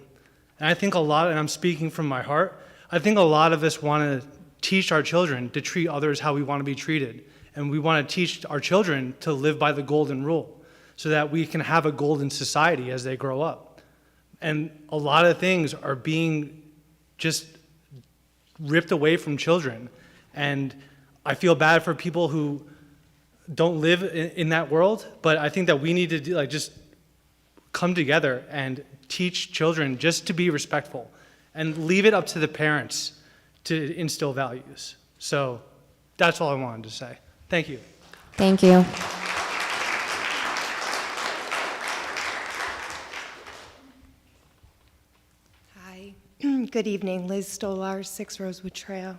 S19: And I think and I'm speaking from my heart, I think a lot of us want to teach our children to treat others how we want to be treated. And we want to teach our children to live by the golden rule so that we can have a golden society as they grow up. And a lot of things are being just ripped away from children. And I feel bad for people who don't live in that world, but I think that we need to just come together and teach children just to be respectful and leave it up to the parents to instill values. So that's all I wanted to say. Thank you.
S1: Thank you.
S20: Hi. Good evening. Liz Stolar, 6 Rosewood Trail.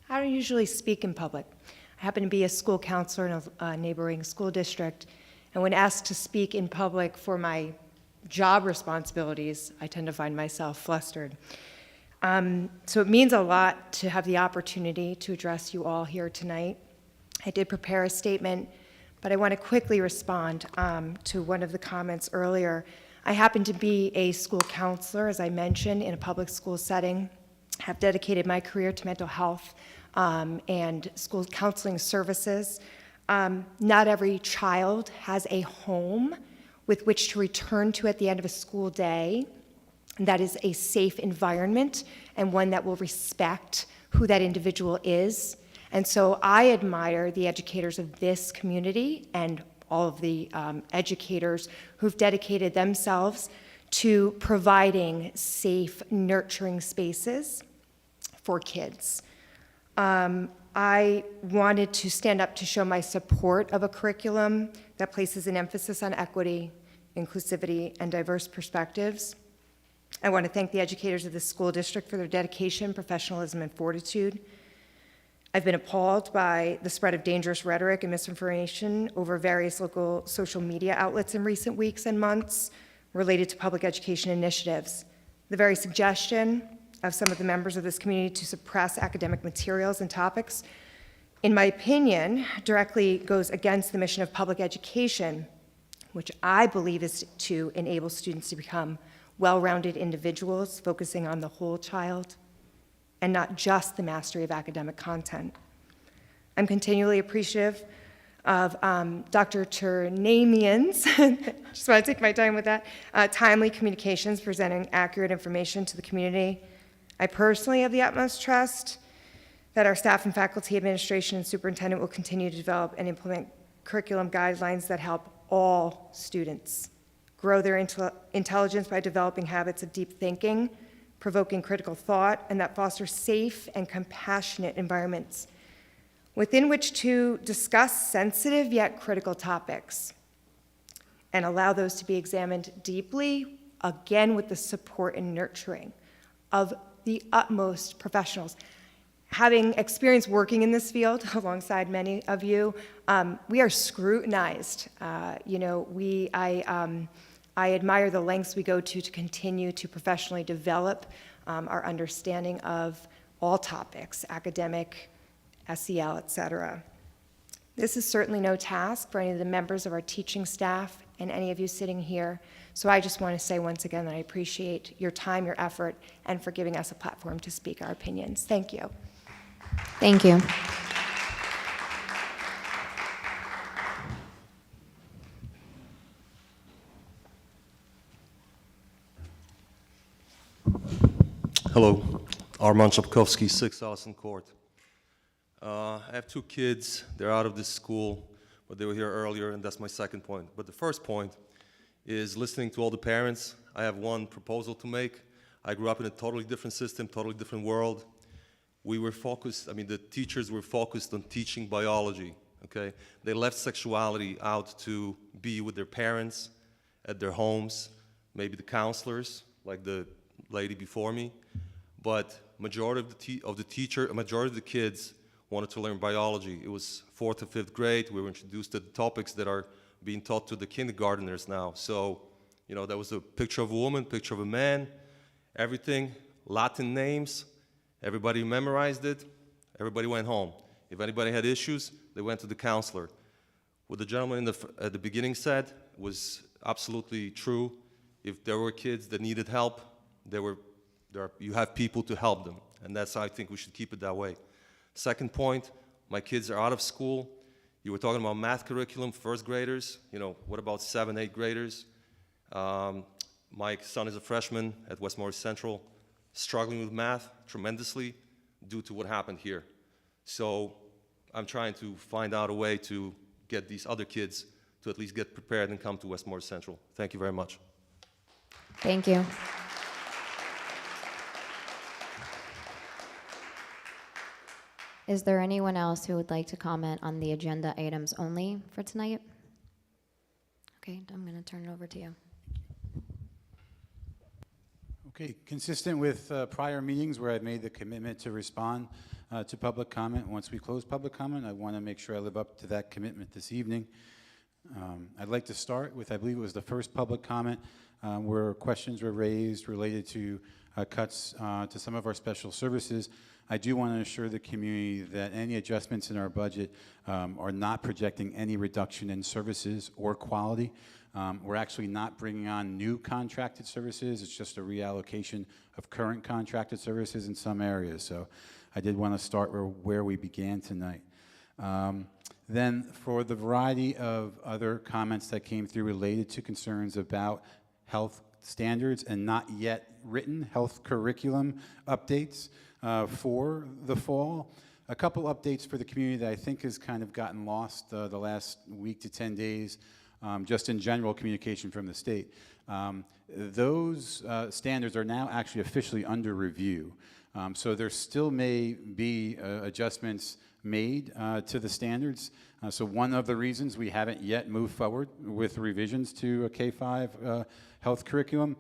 S20: I don't usually speak in public. I happen to be a school counselor in a neighboring school district, and when asked to speak in public for my job responsibilities, I tend to find myself flustered. So it means a lot to have the opportunity to address you all here tonight. I did prepare a statement, but I want to quickly respond to one of the comments earlier. I happen to be a school counselor, as I mentioned, in a public school setting, have dedicated my career to mental health and school counseling services. Not every child has a home with which to return to at the end of a school day that is a safe environment and one that will respect who that individual is. And so I admire the educators of this community and all of the educators who've dedicated themselves to providing safe, nurturing spaces for kids. I wanted to stand up to show my support of a curriculum that places an emphasis on equity, inclusivity, and diverse perspectives. I want to thank the educators of this school district for their dedication, professionalism, and fortitude. I've been appalled by the spread of dangerous rhetoric and misinformation over various local social media outlets in recent weeks and months related to public education initiatives. The very suggestion of some of the members of this community to suppress academic materials and topics, in my opinion, directly goes against the mission of public education, which I believe is to enable students to become well-rounded individuals, focusing on the whole child and not just the mastery of academic content. I'm continually appreciative of Dr. Turnamian's, just want to take my time with that, timely communications presenting accurate information to the community. I personally have the utmost trust that our staff and faculty, administration, and superintendent will continue to develop and implement curriculum guidelines that help all students grow their intelligence by developing habits of deep thinking, provoking critical thought, and that foster safe and compassionate environments within which to discuss sensitive yet critical topics and allow those to be examined deeply, again with the support and nurturing of the utmost professionals. Having experience working in this field alongside many of you, we are scrutinized. I admire the lengths we go to continue to professionally develop our understanding of all topics, academic, SEL, et cetera. This is certainly no task for any of the members of our teaching staff and any of you sitting here. So I just want to say once again that I appreciate your time, your effort, and for giving us a platform to speak our opinions. Thank you.
S1: Thank you.
S21: Hello, Armand Chapkovsky, 6 Allison Court. I have 2 kids. They're out of this school, but they were here earlier, and that's my second point. But the first point is listening to all the parents. I have one proposal to make. I grew up in a totally different system, totally different world. We were focused, the teachers were focused on teaching biology, okay? They left sexuality out to be with their parents, at their homes, maybe the counselors, like the lady before me. But majority of the kids wanted to learn biology. It was 4th or 5th grade. We were introduced to the topics that are being taught to the kindergarteners now. So, that was a picture of a woman, picture of a man, everything, Latin names. Everybody memorized it. Everybody went home. If anybody had issues, they went to the counselor. What the gentleman at the beginning said was absolutely true. If there were kids that needed help, you have people to help them. And that's how I think we should keep it that way. Second point, my kids are out of school. You were talking about math curriculum, 1st graders. What about 7th, 8th graders? My son is a freshman at West Morris Central, struggling with math tremendously due to what happened here. So I'm trying to find out a way to get these other kids to at least get prepared and come to West Morris Central. Thank you very much.
S1: Thank you. Is there anyone else who would like to comment on the agenda items only for tonight? Okay, I'm going to turn it over to you.
S2: Okay, consistent with prior meetings where I've made the commitment to respond to public comment. Once we close public comment, I want to make sure I live up to that commitment this evening. I'd like to start with, I believe it was the first public comment where questions were raised related to cuts to some of our special services. I do want to assure the community that any adjustments in our budget are not projecting any reduction in services or quality. We're actually not bringing on new contracted services. It's just a reallocation of current contracted services in some areas. So I did want to start where we began tonight. Then for the variety of other comments that came through related to concerns about health standards and not yet written health curriculum updates for the fall. A couple updates for the community that I think has kind of gotten lost the last week to 10 days, just in general communication from the state. Those standards are now actually officially under review. So there still may be adjustments made to the standards. So one of the reasons we haven't yet moved forward with revisions to a K-5 health curriculum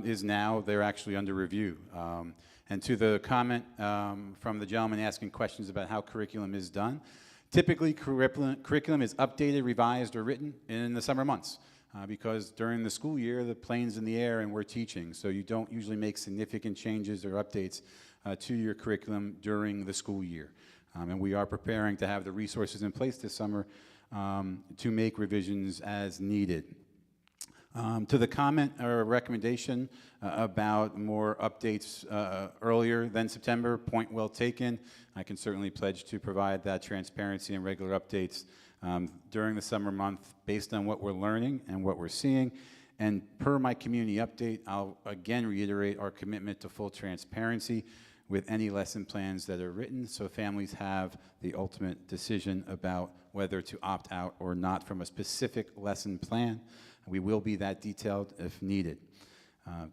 S2: is now they're actually under review. And to the comment from the gentleman asking questions about how curriculum is done, typically curriculum is updated, revised, or written in the summer months because during the school year, the plane's in the air and we're teaching. So you don't usually make significant changes or updates to your curriculum during the school year. And we are preparing to have the resources in place this summer to make revisions as needed. To the comment or recommendation about more updates earlier than September, point well taken. I can certainly pledge to provide that transparency and regular updates during the summer month based on what we're learning and what we're seeing. And per my community update, I'll again reiterate our commitment to full transparency with any lesson plans that are written so families have the ultimate decision about whether to opt out or not from a specific lesson plan. We will be that detailed if needed.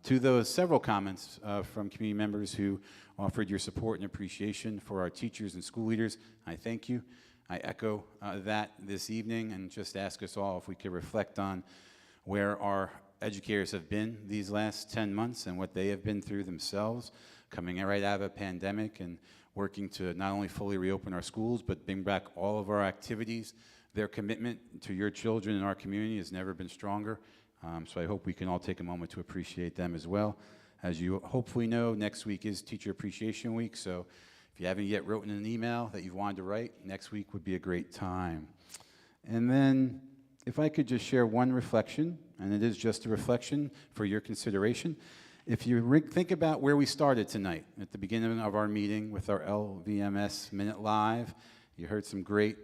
S2: To those several comments from community members who offered your support and appreciation for our teachers and school leaders, I thank you. I echo that this evening and just ask us all if we could reflect on where our educators have been these last 10 months and what they have been through themselves coming right out of a pandemic and working to not only fully reopen our schools, but bring back all of our activities. Their commitment to your children in our community has never been stronger. So I hope we can all take a moment to appreciate them as well. As you hopefully know, next week is Teacher Appreciation Week, so if you haven't yet written an email that you've wanted to write, next week would be a great time. And then, if I could just share one reflection, and it is just a reflection for your consideration. If you think about where we started tonight, at the beginning of our meeting with our LVMS Minute Live, you heard some great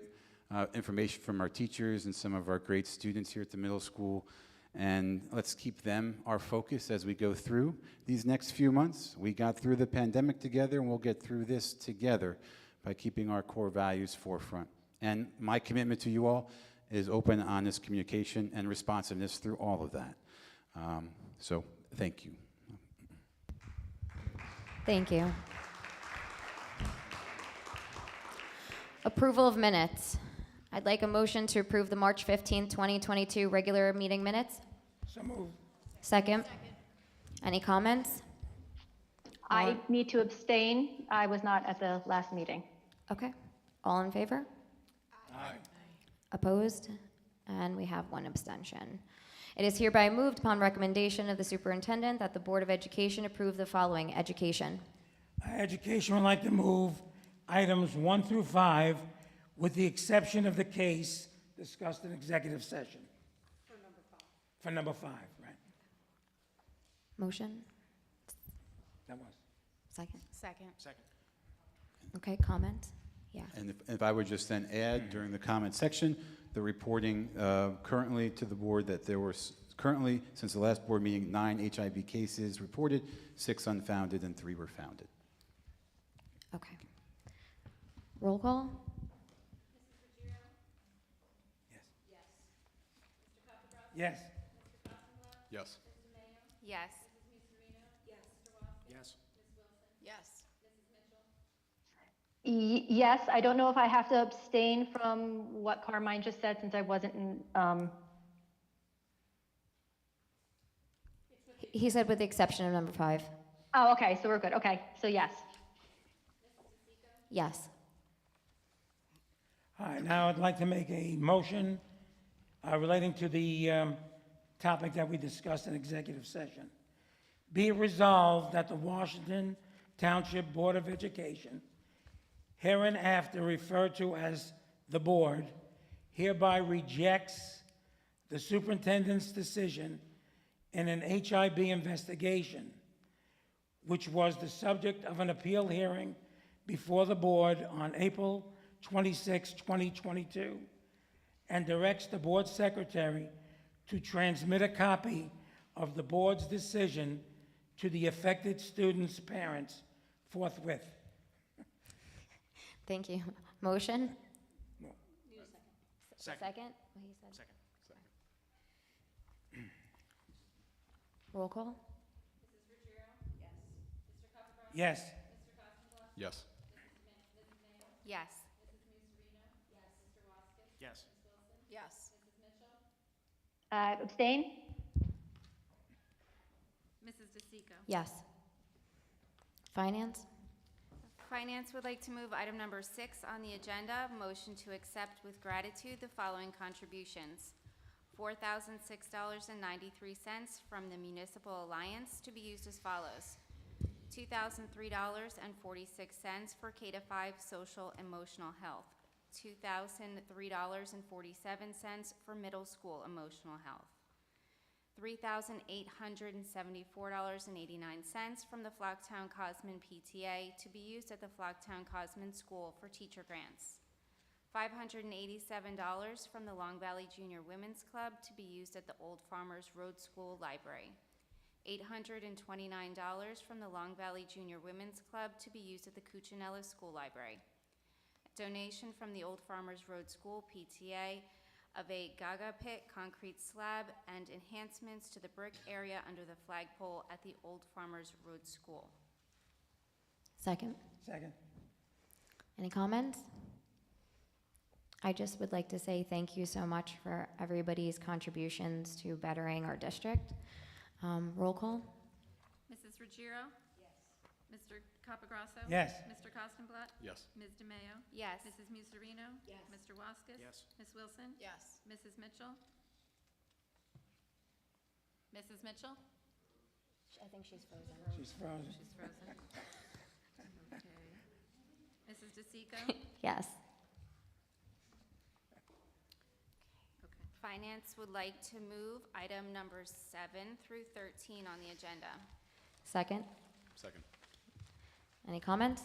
S2: information from our teachers and some of our great students here at the middle school. And let's keep them our focus as we go through these next few months. We got through the pandemic together, and we'll get through this together by keeping our core values forefront. And my commitment to you all is open, honest communication and responsiveness through all of that. So thank you.
S1: Thank you. Approval of minutes. I'd like a motion to approve the March 15, 2022 regular meeting minutes.
S9: So moved.
S1: Second. Any comments?
S11: I need to abstain. I was not at the last meeting.
S1: Okay. All in favor?
S9: Aye.
S1: Opposed? And we have one abstention. It is hereby moved upon recommendation of the superintendent that the Board of Education approve the following: education.
S9: Education would like to move items 1 through 5 with the exception of the case discussed in executive session. For number 5, right?
S1: Motion?
S9: That was.
S1: Second?
S10: Second.
S1: Okay, comment? Yeah.
S2: And if I would just then add during the comment section, the reporting currently to the board that there were currently, since the last board meeting, 9 HIV cases reported, 6 unfounded, and 3 were founded.
S1: Okay. Roll call?
S9: Yes.
S17: Yes.
S10: Yes.
S5: Yes.
S11: Yes, I don't know if I have to abstain from what Carmine just said since I wasn't in,
S1: He said with the exception of number 5.
S11: oh, okay, so we're good. Okay, so yes.
S1: Yes.
S9: All right, now I'd like to make a motion relating to the topic that we discussed in executive session. Be it resolved that the Washington Township Board of Education, hereinafter referred to as the board, hereby rejects the superintendent's decision in an HIB investigation, which was the subject of an appeal hearing before the board on April 26, 2022, and directs the board secretary to transmit a copy of the board's decision to the affected students' parents forthwith.
S1: Thank you. Motion?
S19: Second.
S1: Second? What he said? Roll call?
S9: Yes.
S17: Yes.
S10: Yes.
S19: Yes.
S5: Yes.
S11: Abstain?
S10: Mrs. DeSico.
S1: Yes. Finance?
S10: Finance would like to move item number 6 on the agenda, motion to accept with gratitude the following contributions. $4,006.93 from the Municipal Alliance to be used as follows. $2,003.46 for K-5 social emotional health. $2,003.47 for middle school emotional health. $3,874.89 from the Flocktown Cosman PTA to be used at the Flocktown Cosman School for teacher grants. $587 from the Long Valley Junior Women's Club to be used at the Old Farmers Road School Library. $829 from the Long Valley Junior Women's Club to be used at the Cuccinella School Library. A donation from the Old Farmers Road School PTA of a Gaga pit concrete slab and enhancements to the brick area under the flagpole at the Old Farmers Road School.
S1: Second?
S9: Second.
S1: Any comments? I just would like to say thank you so much for everybody's contributions to bettering our district. Roll call?
S10: Mrs. Ruggiero?
S3: Mr. Capagrosso?
S9: Yes.
S3: Mr. Kostenblatt?
S21: Yes.
S3: Ms. DeMayo?
S1: Yes.
S3: Mrs. Muserino?
S1: Yes.
S3: Mr. Waskis?
S19: Yes.
S3: Ms. Wilson?
S5: Yes.
S3: Mrs. Mitchell? Mrs. Mitchell?
S1: I think she's frozen.
S9: She's frozen.
S3: She's frozen. Okay. Mrs. DeSico?
S1: Yes.
S3: Okay.
S22: Finance would like to move item numbers 7 through 13 on the agenda.
S1: Second.
S21: Second.
S1: Any comments?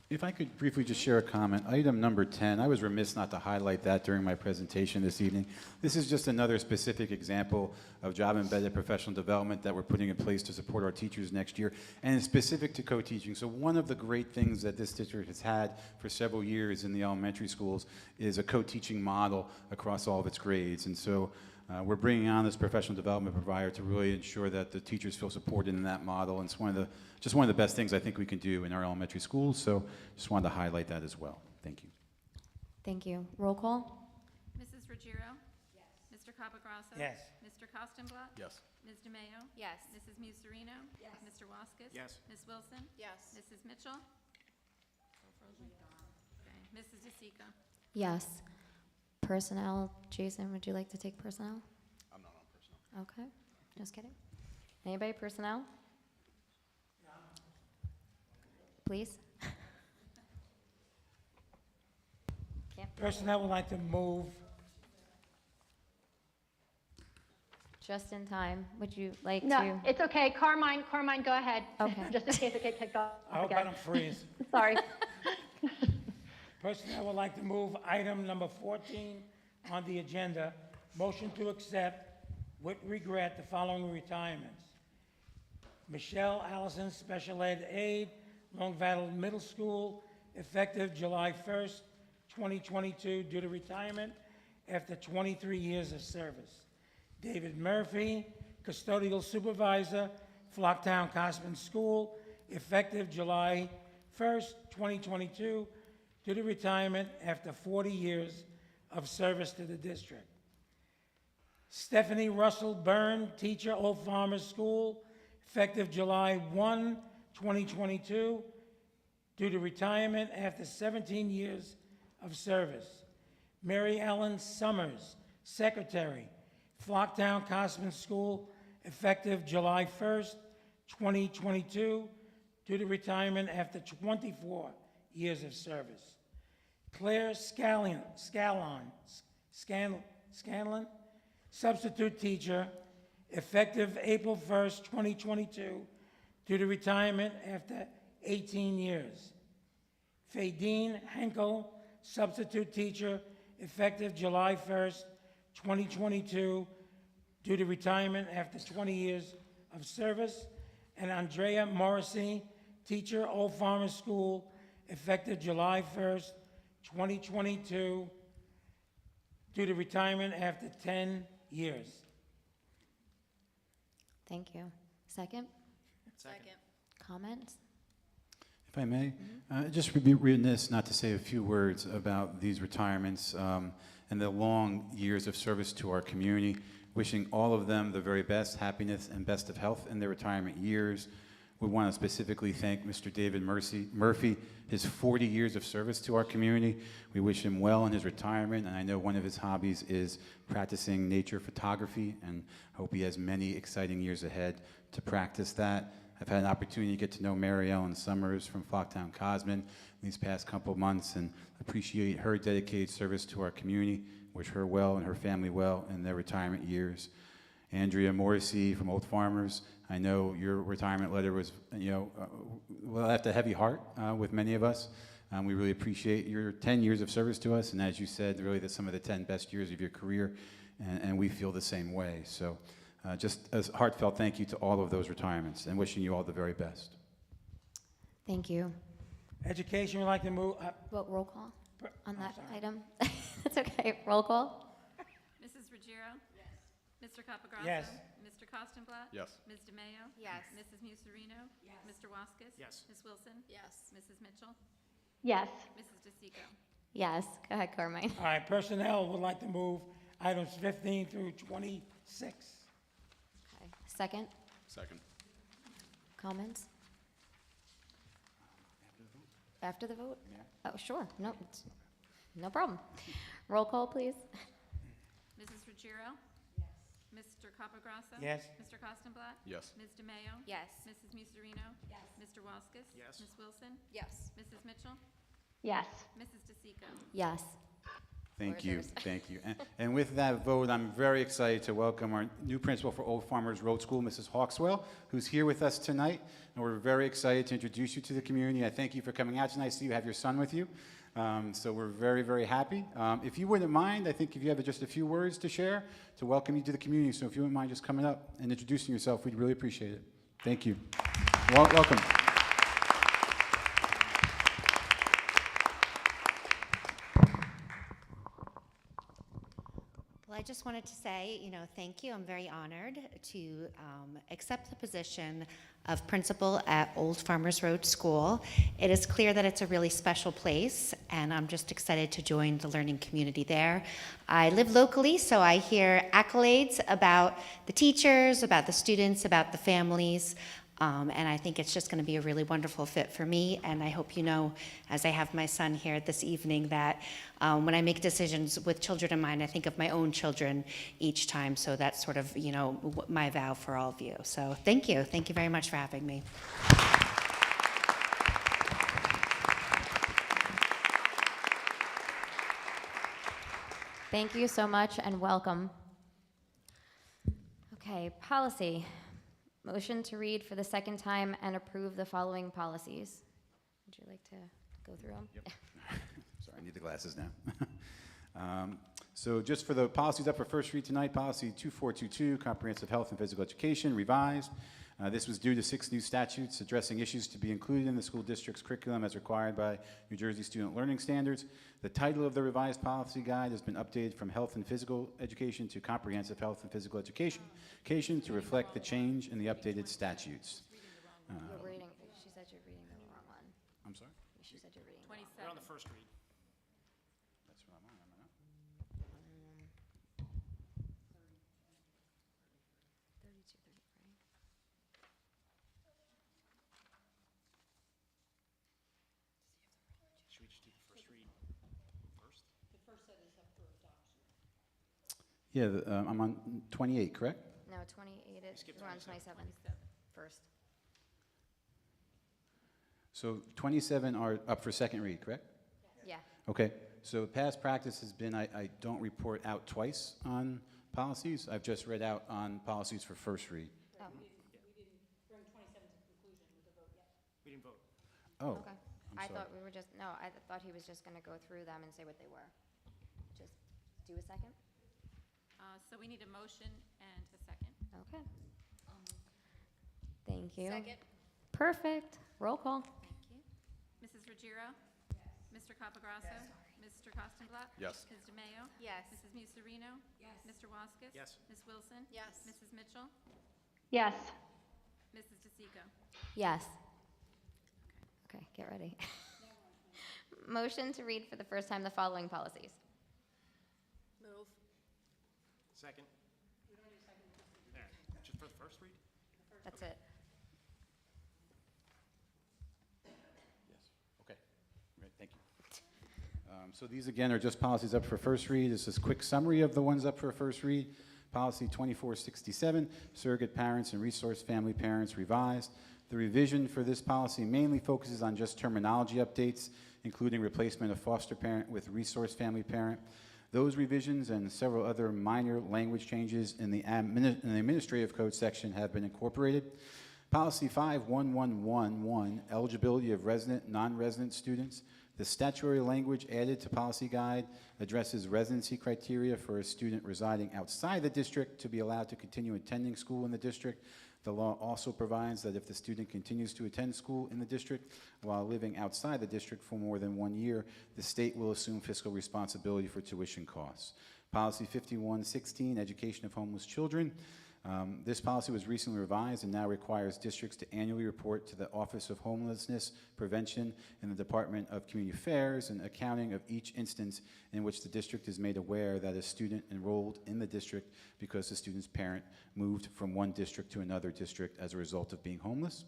S2: If I could briefly just share a comment. Item number 10, I was remiss not to highlight that during my presentation this evening. This is just another specific example of job-embedded professional development that we're putting in place to support our teachers next year, and it's specific to co-teaching. So one of the great things that this district has had for several years in the elementary schools is a co-teaching model across all of its grades. And so we're bringing on this professional development provider to really ensure that the teachers feel supported in that model. And it's just one of the best things I think we can do in our elementary schools. So just wanted to highlight that as well. Thank you.
S1: Thank you. Roll call?
S3: Mrs. Ruggiero? Yes. Mr. Capagrosso?
S9: Yes.
S3: Mr. Kostenblatt?
S21: Yes.
S3: Ms. DeMayo?
S22: Yes.
S3: Mrs. Muserino?
S5: Yes.
S3: Mr. Waskis?
S19: Yes.
S3: Ms. Wilson?
S5: Yes.
S3: Mrs. Mitchell? Okay. Mrs. DeSico?
S1: Yes. Personnel, Jason, would you like to take personnel?
S21: I'm not on personnel.
S1: Okay, just kidding. Anybody personnel? Please?
S9: Personnel would like to move.
S1: Just in time. Would you like
S11: No,
S1: to?
S11: it's okay. Carmine, go ahead.
S1: Okay.
S11: Just in case it gets kicked off
S9: I hope I
S11: again.
S9: don't freeze.
S11: Sorry.
S9: Personnel would like to move item number 14 on the agenda. Motion to accept with regret the following retirements. Michelle Allison, Special Ed Aide, Long Valley Middle School, effective July 1st, 2022, due to retirement after 23 years of service. David Murphy, Custodial Supervisor, Flocktown Cosman School, effective July 1st, 2022, due to retirement after 40 years of service to the district. Stephanie Russell Byrne, teacher, Old Farmers School, effective July 1, 2022, due to retirement after 17 years of service. Mary Ellen Summers, secretary, Flocktown Cosman School, effective July 1st, 2022, due to retirement after 24 years of service. Claire Scanlon, substitute teacher, effective April 1st, 2022, due to retirement after 18 years. Fadine Henkel, substitute teacher, effective July 1st, 2022, due to retirement after 20 years of service. And Andrea Morrissey, teacher, Old Farmers School, effective July 1st, 2022, due to retirement after 10 years.
S1: Thank you. Second?
S5: Second.
S1: Comments?
S2: If I may, just would be remiss not to say a few words about these retirements and the long years of service to our community. Wishing all of them the very best, happiness, and best of health in their retirement years. We want to specifically thank Mr. David Murphy, his 40 years of service to our community. We wish him well in his retirement, and I know one of his hobbies is practicing nature photography, and hope he has many exciting years ahead to practice that. I've had an opportunity to get to know Mary Ellen Summers from Flocktown Cosman these past couple of months, and appreciate her dedicated service to our community. Wish her well and her family well in their retirement years. Andrea Morrissey from Old Farmers, I know your retirement letter was, left a heavy heart with many of us. We really appreciate your 10 years of service to us, and as you said, really that's some of the 10 best years of your career, and we feel the same way. So just a heartfelt thank you to all of those retirements, and wishing you all the very best.
S1: Thank you.
S9: Education would like to move.
S1: What, roll call on that item? That's okay. Roll call?
S3: Mrs. Ruggiero? Yes. Mr. Capagrosso?
S9: Yes.
S3: Mr. Kostenblatt?
S21: Yes.
S3: Ms. DeMayo?
S22: Yes.
S3: Mrs. Muserino?
S5: Yes.
S3: Mr. Waskis?
S19: Yes.
S3: Ms. Wilson?
S5: Yes.
S3: Mrs. Mitchell?
S11: Yes.
S3: Mrs. DeSico?
S1: Yes. Go ahead, Carmine.
S9: All right, personnel would like to move items 15 through 26.
S1: Okay. Second?
S21: Second.
S1: Comments? After the vote? Oh, sure. No, no problem. Roll call, please.
S3: Mrs. Ruggiero? Yes. Mr. Capagrosso?
S9: Yes.
S3: Mr. Kostenblatt?
S21: Yes.
S3: Ms. DeMayo?
S22: Yes.
S3: Mrs. Muserino? Yes. Mr. Waskis?
S19: Yes.
S3: Ms. Wilson?
S22: Yes.
S3: Mrs. Mitchell?
S11: Yes.
S3: Mrs. DeSico?
S1: Yes.
S2: Thank
S1: Floor
S2: you,
S1: is yours.
S2: thank you. And with that vote, I'm very excited to welcome our new principal for Old Farmers Road School, Mrs. Hawkswell, who's here with us tonight. And we're very excited to introduce you to the community. I thank you for coming out tonight. I see you have your son with you. So we're very, very happy. If you wouldn't mind, I think if you have just a few words to share to welcome you to the community. So if you wouldn't mind just coming up and introducing yourself, we'd really appreciate it. Thank you. Welcome.
S7: Well, I just wanted to say, thank you. I'm very honored to accept the position of principal at Old Farmers Road School. It is clear that it's a really special place, and I'm just excited to join the learning community there. I live locally, so I hear accolades about the teachers, about the students, about the families. And I think it's just going to be a really wonderful fit for me. And I hope you know, as I have my son here this evening, that when I make decisions with children in mind, I think of my own children each time. So that's sort of, my vow for all of you. So thank you. Thank you very much for having me.
S1: Thank you so much and welcome. Okay, policy. Motion to read for the second time and approve the following policies. Would you like to go through them?
S2: Yep. Sorry, I need the glasses now. So just for the policies up for first read tonight, policy 2422, comprehensive health and physical education, revised. This was due to 6 new statutes addressing issues to be included in the school district's curriculum as required by New Jersey Student Learning Standards. The title of the revised policy guide has been updated from health and physical education to comprehensive health and physical education to reflect the change in the updated statutes.
S1: You're reading, she said you're reading the wrong one.
S2: I'm sorry?
S1: She said you're reading the wrong
S3: 27.
S19: We're on the first read.
S2: That's what I'm on, am I not?
S1: 32, 30, right?
S19: Should we just do the first read first?
S5: The first set is up for adoption.
S2: Yeah, I'm on 28, correct?
S1: No, 28 is, we're on 27 first.
S2: So 27 are up for second read, correct?
S1: Yeah.
S2: Okay, so past practice has been I don't report out twice on policies. I've just read out on policies for first read.
S1: Oh.
S5: We didn't bring 27 to conclusion with the vote yet.
S19: We didn't vote.
S2: Oh,
S1: Okay.
S2: I'm
S1: I
S2: sorry.
S1: thought we were just, no, I thought he was just going to go through them and say what they were. Just do a second?
S3: So we need a motion and a second.
S1: Okay. Thank you.
S22: Second.
S1: Perfect. Roll call.
S3: Thank you. Mrs. Ruggiero? Yes. Mr. Capagrosso? Mr. Kostenblatt?
S21: Yes.
S3: Ms. DeMayo?
S22: Yes.
S3: Mrs. Muserino? Yes. Mr. Waskis?
S19: Yes.
S3: Ms. Wilson?
S22: Yes.
S3: Mrs. Mitchell?
S11: Yes.
S3: Mrs. DeSico?
S1: Yes. Okay, get ready. Motion to read for the first time the following policies.
S22: Move.
S19: Second. We don't need a second. There, just for the first read?
S1: That's it.
S2: Yes, okay, great, thank you. So these again are just policies up for first read. This is a quick summary of the ones up for first read. Policy 2467, surrogate parents and resource family parents, revised. The revision for this policy mainly focuses on just terminology updates, including replacement of foster parent with resource family parent. Those revisions and several other minor language changes in the administrative code section have been incorporated. Policy 51111, eligibility of resident, non-resident students. The statutory language added to policy guide addresses residency criteria for a student residing outside the district to be allowed to continue attending school in the district. The law also provides that if the student continues to attend school in the district while living outside the district for more than 1 year, the state will assume fiscal responsibility for tuition costs. Policy 5116, education of homeless children. This policy was recently revised and now requires districts to annually report to the Office of Homelessness Prevention in the Department of Community Affairs an accounting of each instance in which the district is made aware that a student enrolled in the district because the student's parent moved from one district to another district as a result of being homeless.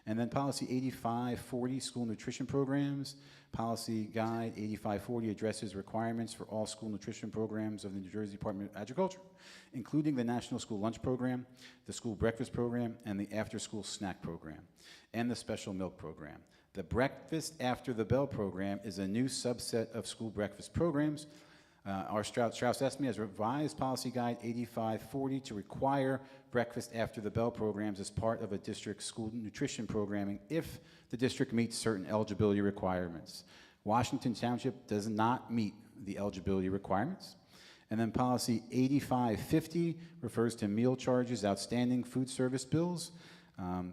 S2: And then policy 8540, school nutrition programs. Policy guide 8540 addresses requirements for all school nutrition programs of the New Jersey Department of Agriculture, including the National School Lunch Program, the School Breakfast Program, and the After School Snack Program, and the Special Milk Program. The Breakfast After the Bell program is a new subset of school breakfast programs. Our Strauss-Esme has revised Policy Guide 8540 to require breakfast after the bell programs as part of a district's school nutrition programming if the district meets certain eligibility requirements. Washington Township does not meet the eligibility requirements. And then Policy 8550 refers to meal charges, outstanding food service bills.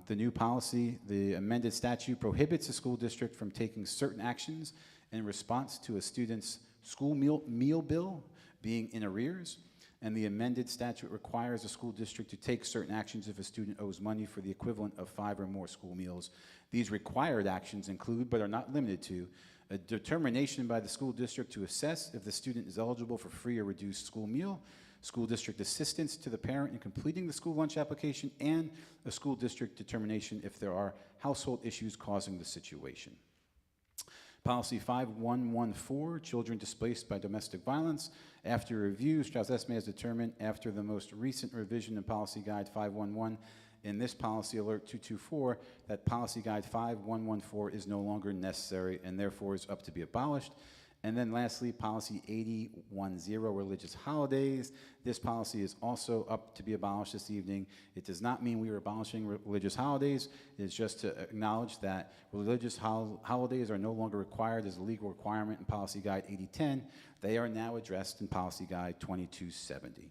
S2: The new policy, the amended statute, prohibits a school district from taking certain actions in response to a student's school meal bill being in arrears, and the amended statute requires a school district to take certain actions if a student owes money for the equivalent of 5 or more school meals. These required actions include, but are not limited to, a determination by the school district to assess if the student is eligible for free or reduced school meal, school district assistance to the parent in completing the school lunch application, and a school district determination if there are household issues causing the situation. Policy 5114, children displaced by domestic violence. After review, Strauss-Esme has determined after the most recent revision in Policy Guide 511 in this Policy Alert 224 that Policy Guide 5114 is no longer necessary and therefore is up to be abolished. And then lastly, Policy 8010, religious holidays. This policy is also up to be abolished this evening. It does not mean we are abolishing religious holidays. It is just to acknowledge that religious holidays are no longer required as a legal requirement in Policy Guide 8010. They are now addressed in Policy Guide 2270.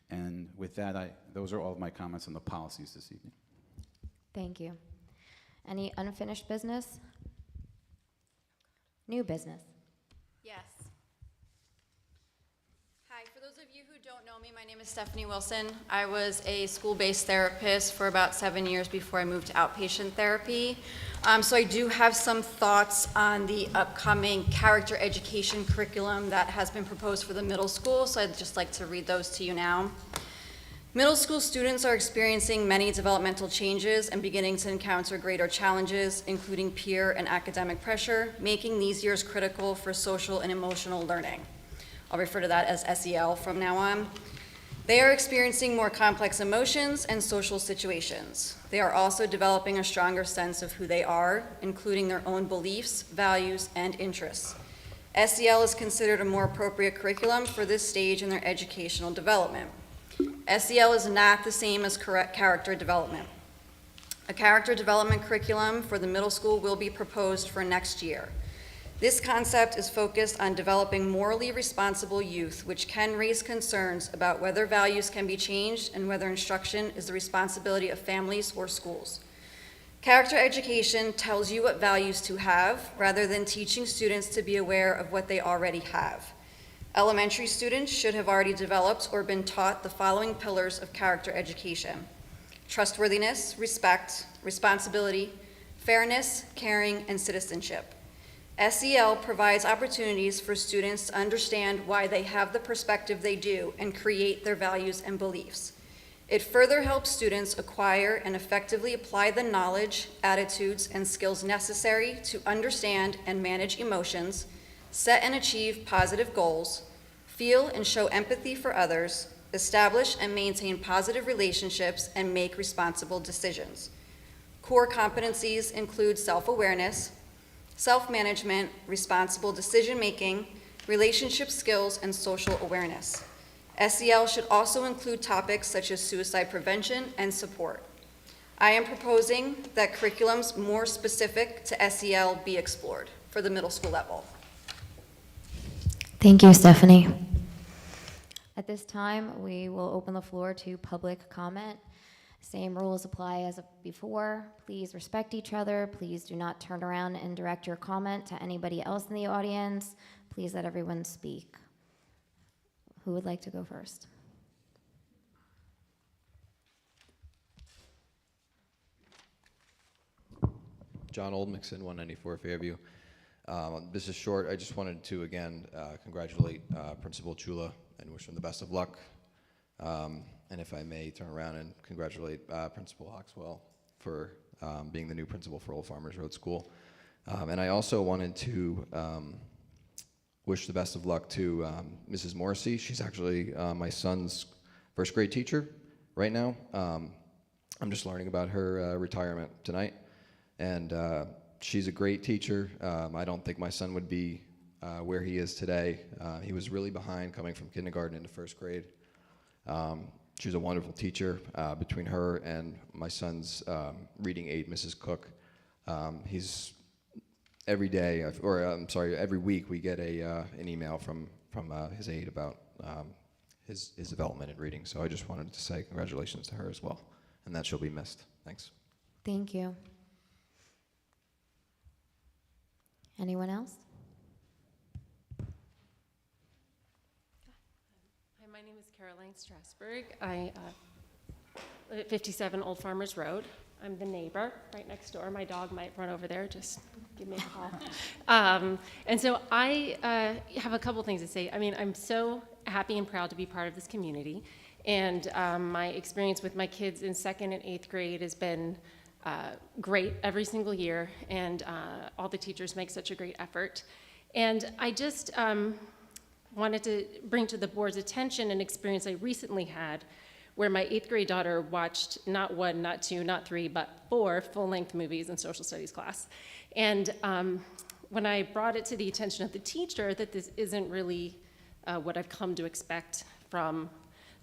S2: And with that, those are all of my comments on the policies this evening.
S1: Thank you. Any unfinished business? New business?
S3: Yes. Hi, for those of you who don't know me, my name is Stephanie Wilson. I was a school-based therapist for about 7 years before I moved to outpatient therapy. So I do have some thoughts on the upcoming character education curriculum that has been proposed for the middle school, so I'd just like to read those to you now. Middle school students are experiencing many developmental changes and beginning to encounter greater challenges, including peer and academic pressure, making these years critical for social and emotional learning. I'll refer to that as SEL from now on. They are experiencing more complex emotions and social situations. They are also developing a stronger sense of who they are, including their own beliefs, values, and interests. SEL is considered a more appropriate curriculum for this stage in their educational development. SEL is not the same as character development. A character development curriculum for the middle school will be proposed for next year. This concept is focused on developing morally responsible youth, which can raise concerns about whether values can be changed and whether instruction is the responsibility of families or schools. Character education tells you what values to have, rather than teaching students to be aware of what they already have. Elementary students should have already developed or been taught the following pillars of character education: trustworthiness, respect, responsibility, fairness, caring, and citizenship. SEL provides opportunities for students to understand why they have the perspective they do and create their values and beliefs. It further helps students acquire and effectively apply the knowledge, attitudes, and skills necessary to understand and manage emotions, set and achieve positive goals, feel and show empathy for others, establish and maintain positive relationships, and make responsible decisions. Core competencies include self-awareness, self-management, responsible decision-making, relationship skills, and social awareness. SEL should also include topics such as suicide prevention and support. I am proposing that curriculums more specific to SEL be explored for the middle school level.
S1: Thank you, Stephanie. At this time, we will open the floor to public comment. Same rules apply as before. Please respect each other. Please do not turn around and direct your comment to anybody else in the audience. Please let everyone speak. Who would like to go first?
S14: John Oldmixon, 194 Fairview. This is short. I just wanted to, again, congratulate Principal Chula and wish him the best of luck. And if I may turn around and congratulate Principal Hawkswell for being the new principal for Old Farmers Road School. And I also wanted to wish the best of luck to Mrs. Morrissey. She's actually my son's first grade teacher right now. I'm just learning about her retirement tonight. And she's a great teacher. I don't think my son would be where he is today. He was really behind coming from kindergarten into first grade. She's a wonderful teacher. Between her and my son's reading aide, Mrs. Cook, he's every day, or I'm sorry, every week we get an email from his aide about his development in reading. So I just wanted to say congratulations to her as well, and that she'll be missed. Thanks.
S1: Thank you. Anyone else?
S6: Hi, my name is Caroline Strasberg. I live at 57 Old Farmers Road. I'm the neighbor right next door. My dog might run over there. Just give me a call. And so I have a couple things to say. I mean, I'm so happy and proud to be part of this community. And my experience with my kids in 2nd and 8th grade has been great every single year. And all the teachers make such a great effort. And I just wanted to bring to the board's attention an experience I recently had where my 8th grade daughter watched not 1, not 2, not 3, but 4 full-length movies in social studies class. And when I brought it to the attention of the teacher that this isn't really what I've come to expect from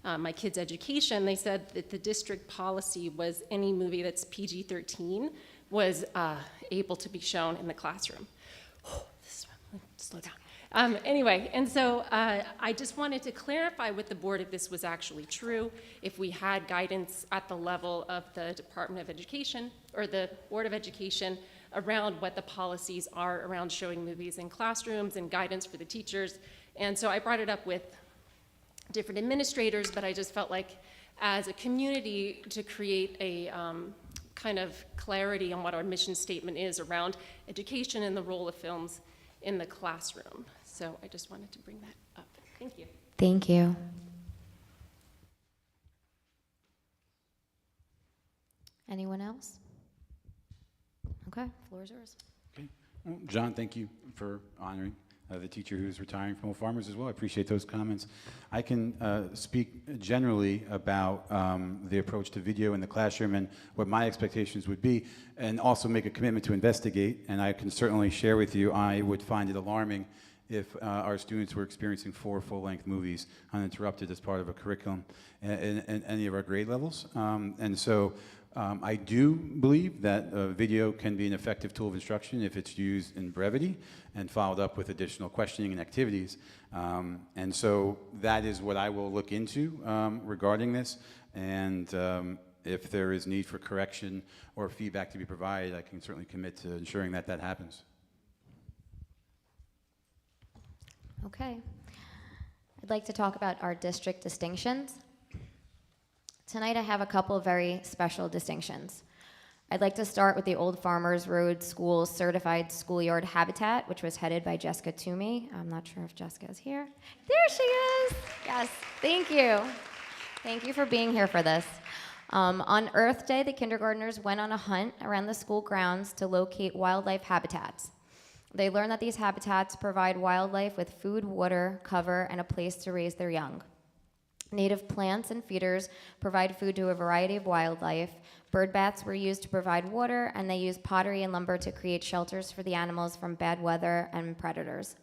S6: my kids' education, they said that the district policy was any movie that's PG-13 was able to be shown in the classroom. Slow down. Anyway, and so I just wanted to clarify with the board if this was actually true, if we had guidance at the level of the Department of Education or the Board of Education around what the policies are around showing movies in classrooms and guidance for the teachers. And so I brought it up with different administrators, but I just felt like as a community to create a kind of clarity on what our mission statement is around education and the role of films in the classroom. So I just wanted to bring that up. Thank you.
S1: Thank you. Anyone else? Okay, floor is yours.
S2: Okay. Well, John, thank you for honoring the teacher who's retiring from Old Farmers as well. I appreciate those comments. I can speak generally about the approach to video in the classroom and what my expectations would be, and also make a commitment to investigate. And I can certainly share with you, I would find it alarming if our students were experiencing 4 full-length movies uninterrupted as part of a curriculum in any of our grade levels. And so I do believe that video can be an effective tool of instruction if it's used in brevity and followed up with additional questioning and activities. And so that is what I will look into regarding this. And if there is need for correction or feedback to be provided, I can certainly commit to ensuring that that happens.
S1: Okay. I'd like to talk about our district distinctions. Tonight I have a couple of very special distinctions. I'd like to start with the Old Farmers Road School Certified Schoolyard Habitat, which was headed by Jessica Toomey. I'm not sure if Jessica is here. There she is. Yes, thank you. Thank you for being here for this. On Earth Day, the kindergartners went on a hunt around the school grounds to locate wildlife habitats. They learned that these habitats provide wildlife with food, water, cover, and a place to raise their young. Native plants and feeders provide food to a variety of wildlife. Bird baths were used to provide water, and they used pottery and lumber to create shelters for the animals from bad weather and predators.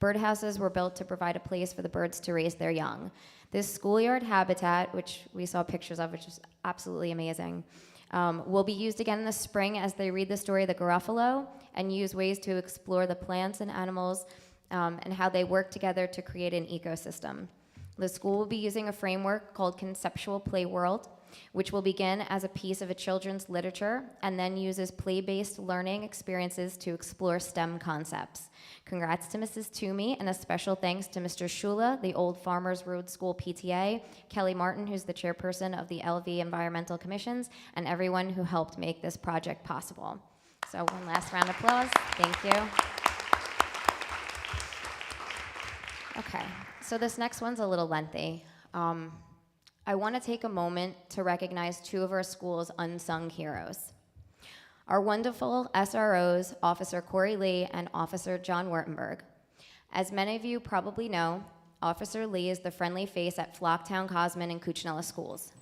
S1: Birdhouses were built to provide a place for the birds to raise their young. This schoolyard habitat, which we saw pictures of, which is absolutely amazing, will be used again in the spring as they read the story of the Garofalo and use ways to explore the plants and animals and how they work together to create an ecosystem. The school will be using a framework called Conceptual Play World, which will begin as a piece of a children's literature and then uses play-based learning experiences to explore STEM concepts. Congrats to Mrs. Toomey, and a special thanks to Mr. Shula, the Old Farmers Road School PTA, Kelly Martin, who's the chairperson of the LV Environmental Commissions, and everyone who helped make this project possible. So one last round of applause. Thank you. Okay, so this next one's a little lengthy. I want to take a moment to recognize 2 of our school's unsung heroes. our wonderful SROs, Officer Corey Lee and Officer John Wertenberg. As many of you probably know, Officer Lee is the friendly face at Flocktown, Cosman, and Cuccinella schools.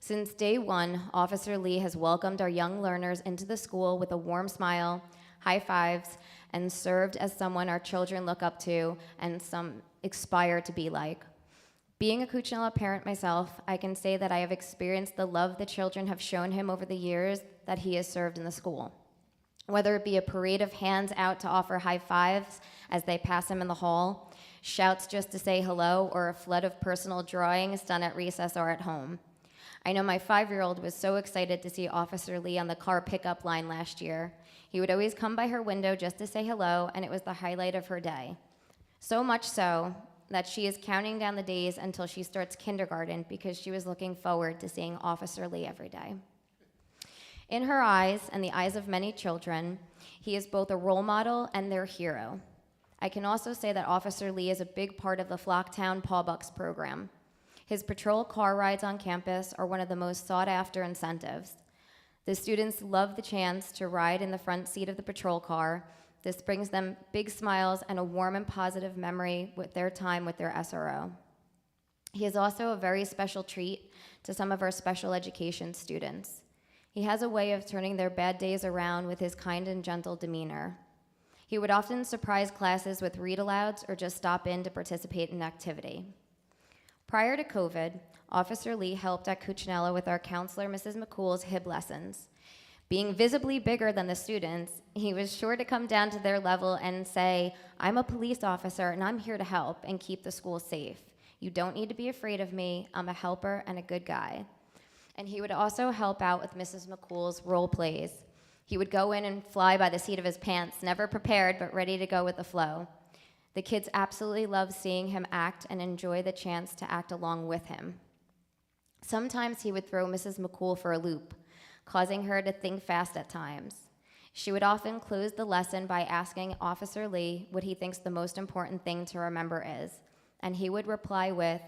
S1: Since day one, Officer Lee has welcomed our young learners into the school with a warm smile, high fives, and served as someone our children look up to and some aspire to be like. Being a Cuccinella parent myself, I can say that I have experienced the love the children have shown him over the years that he has served in the school. Whether it be a parade of hands out to offer high fives as they pass him in the hall, shouts just to say hello, or a flood of personal drawings done at recess or at home. I know my 5-year-old was so excited to see Officer Lee on the car pickup line last year. He would always come by her window just to say hello, and it was the highlight of her day. So much so that she is counting down the days until she starts kindergarten because she was looking forward to seeing Officer Lee every day. In her eyes and the eyes of many children, he is both a role model and their hero. I can also say that Officer Lee is a big part of the Flocktown Paw Bucks program. His patrol car rides on campus are one of the most sought-after incentives. The students love the chance to ride in the front seat of the patrol car. This brings them big smiles and a warm and positive memory with their time with their SRO. He is also a very special treat to some of our special education students. He has a way of turning their bad days around with his kind and gentle demeanor. He would often surprise classes with read-alouds or just stop in to participate in activity. Prior to COVID, Officer Lee helped at Cuccinella with our counselor, Mrs. McCool's HIB lessons. Being visibly bigger than the students, he was sure to come down to their level and say, "I'm a police officer and I'm here to help and keep the school safe. You don't need to be afraid of me. I'm a helper and a good guy." And he would also help out with Mrs. McCool's role plays. He would go in and fly by the seat of his pants, never prepared but ready to go with the flow. The kids absolutely loved seeing him act and enjoy the chance to act along with him. Sometimes he would throw Mrs. McCool for a loop, causing her to think fast at times. She would often close the lesson by asking Officer Lee what he thinks the most important thing to remember is, and he would reply with,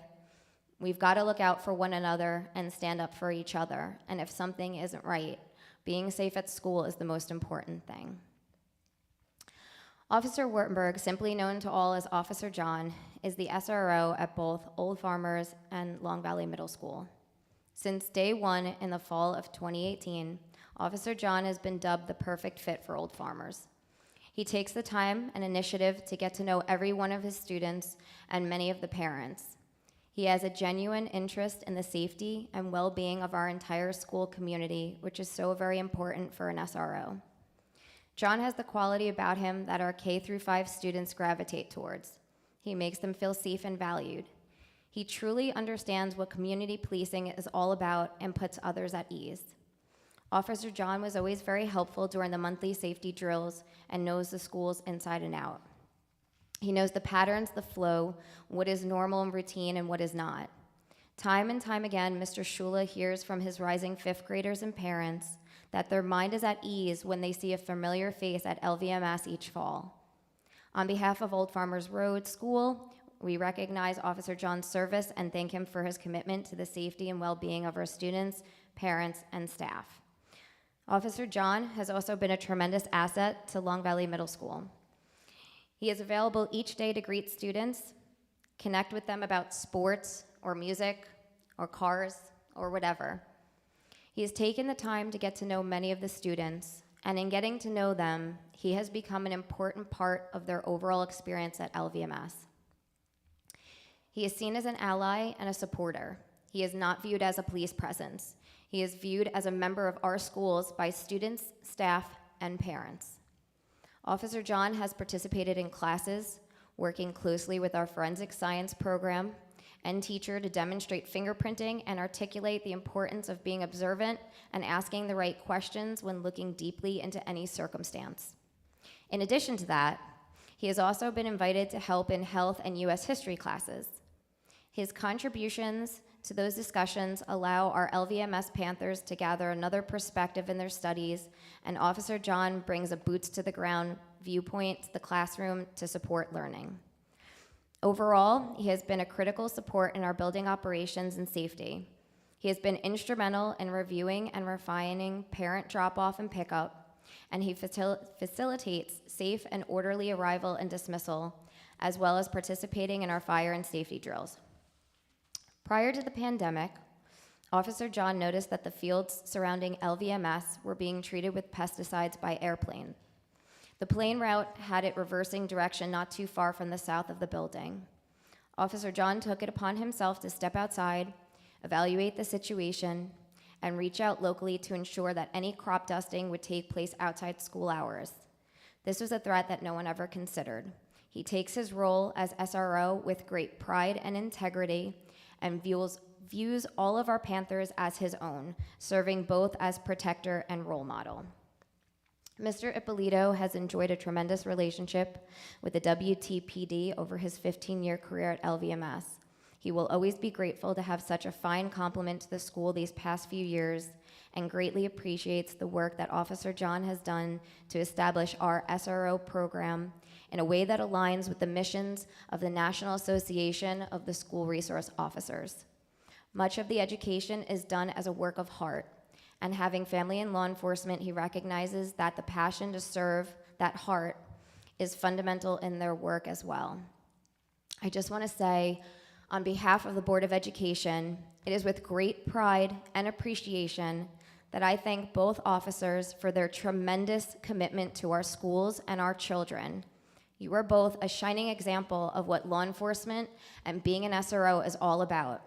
S1: "We've got to look out for one another and stand up for each other, and if something isn't right, being safe at school is the most important thing." Officer Wertenberg, simply known to all as Officer John, is the SRO at both Old Farmers and Long Valley Middle School. Since day one in the fall of 2018, Officer John has been dubbed the perfect fit for Old Farmers. He takes the time and initiative to get to know every one of his students and many of the parents. He has a genuine interest in the safety and well-being of our entire school community, which is so very important for an SRO. John has the quality about him that our K-5 students gravitate towards. He makes them feel safe and valued. He truly understands what community policing is all about and puts others at ease. Officer John was always very helpful during the monthly safety drills and knows the schools inside and out. He knows the patterns, the flow, what is normal and routine and what is not. Time and time again, Mr. Shula hears from his rising 5th graders and parents that their mind is at ease when they see a familiar face at LVMS each fall. On behalf of Old Farmers Road School, we recognize Officer John's service and thank him for his commitment to the safety and well-being of our students, parents, and staff. Officer John has also been a tremendous asset to Long Valley Middle School. He is available each day to greet students, connect with them about sports or music or cars or whatever. He has taken the time to get to know many of the students, and in getting to know them, he has become an important part of their overall experience at LVMS. He is seen as an ally and a supporter. He is not viewed as a police presence. He is viewed as a member of our schools by students, staff, and parents. Officer John has participated in classes, working closely with our forensic science program and teacher to demonstrate fingerprinting and articulate the importance of being observant and asking the right questions when looking deeply into any circumstance. In addition to that, he has also been invited to help in health and U.S. history classes. His contributions to those discussions allow our LVMS Panthers to gather another perspective in their studies, and Officer John brings a boots-to-the-ground viewpoint to the classroom to support learning. Overall, he has been a critical support in our building operations and safety. He has been instrumental in reviewing and refining parent drop-off and pickup, and he facilitates safe and orderly arrival and dismissal, as well as participating in our fire and safety drills. Prior to the pandemic, Officer John noticed that the fields surrounding LVMS were being treated with pesticides by airplane. The plane route had it reversing direction not too far from the south of the building. Officer John took it upon himself to step outside, evaluate the situation, and reach out locally to ensure that any crop dusting would take place outside school hours. This was a threat that no one ever considered. He takes his role as SRO with great pride and integrity and views all of our Panthers as his own, serving both as protector and role model. Mr. Ippolito has enjoyed a tremendous relationship with the WTPD over his 15-year career at LVMS. He will always be grateful to have such a fine compliment to the school these past few years and greatly appreciates the work that Officer John has done to establish our SRO program in a way that aligns with the missions of the National Association of the School Resource Officers. Much of the education is done as a work of heart, and having family in law enforcement, he recognizes that the passion to serve, that heart, is fundamental in their work as well. I just want to say, on behalf of the Board of Education, it is with great pride and appreciation that I thank both officers for their tremendous commitment to our schools and our children. You are both a shining example of what law enforcement and being an SRO is all about.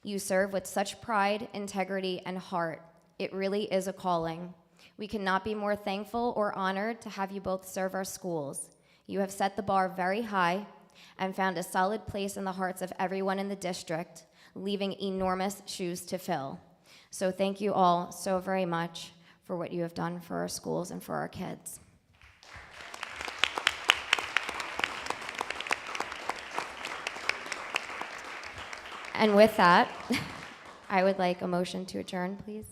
S1: You serve with such pride, integrity, and heart. It really is a calling. We cannot be more thankful or honored to have you both serve our schools. You have set the bar very high and found a solid place in the hearts of everyone in the district, leaving enormous shoes to fill. So thank you all so very much for what you have done for our schools and for our kids. And with that, I would like a motion to adjourn, please.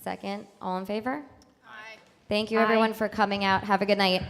S1: Second, all in favor? Aye. Thank you, everyone, for coming out. Have a good night.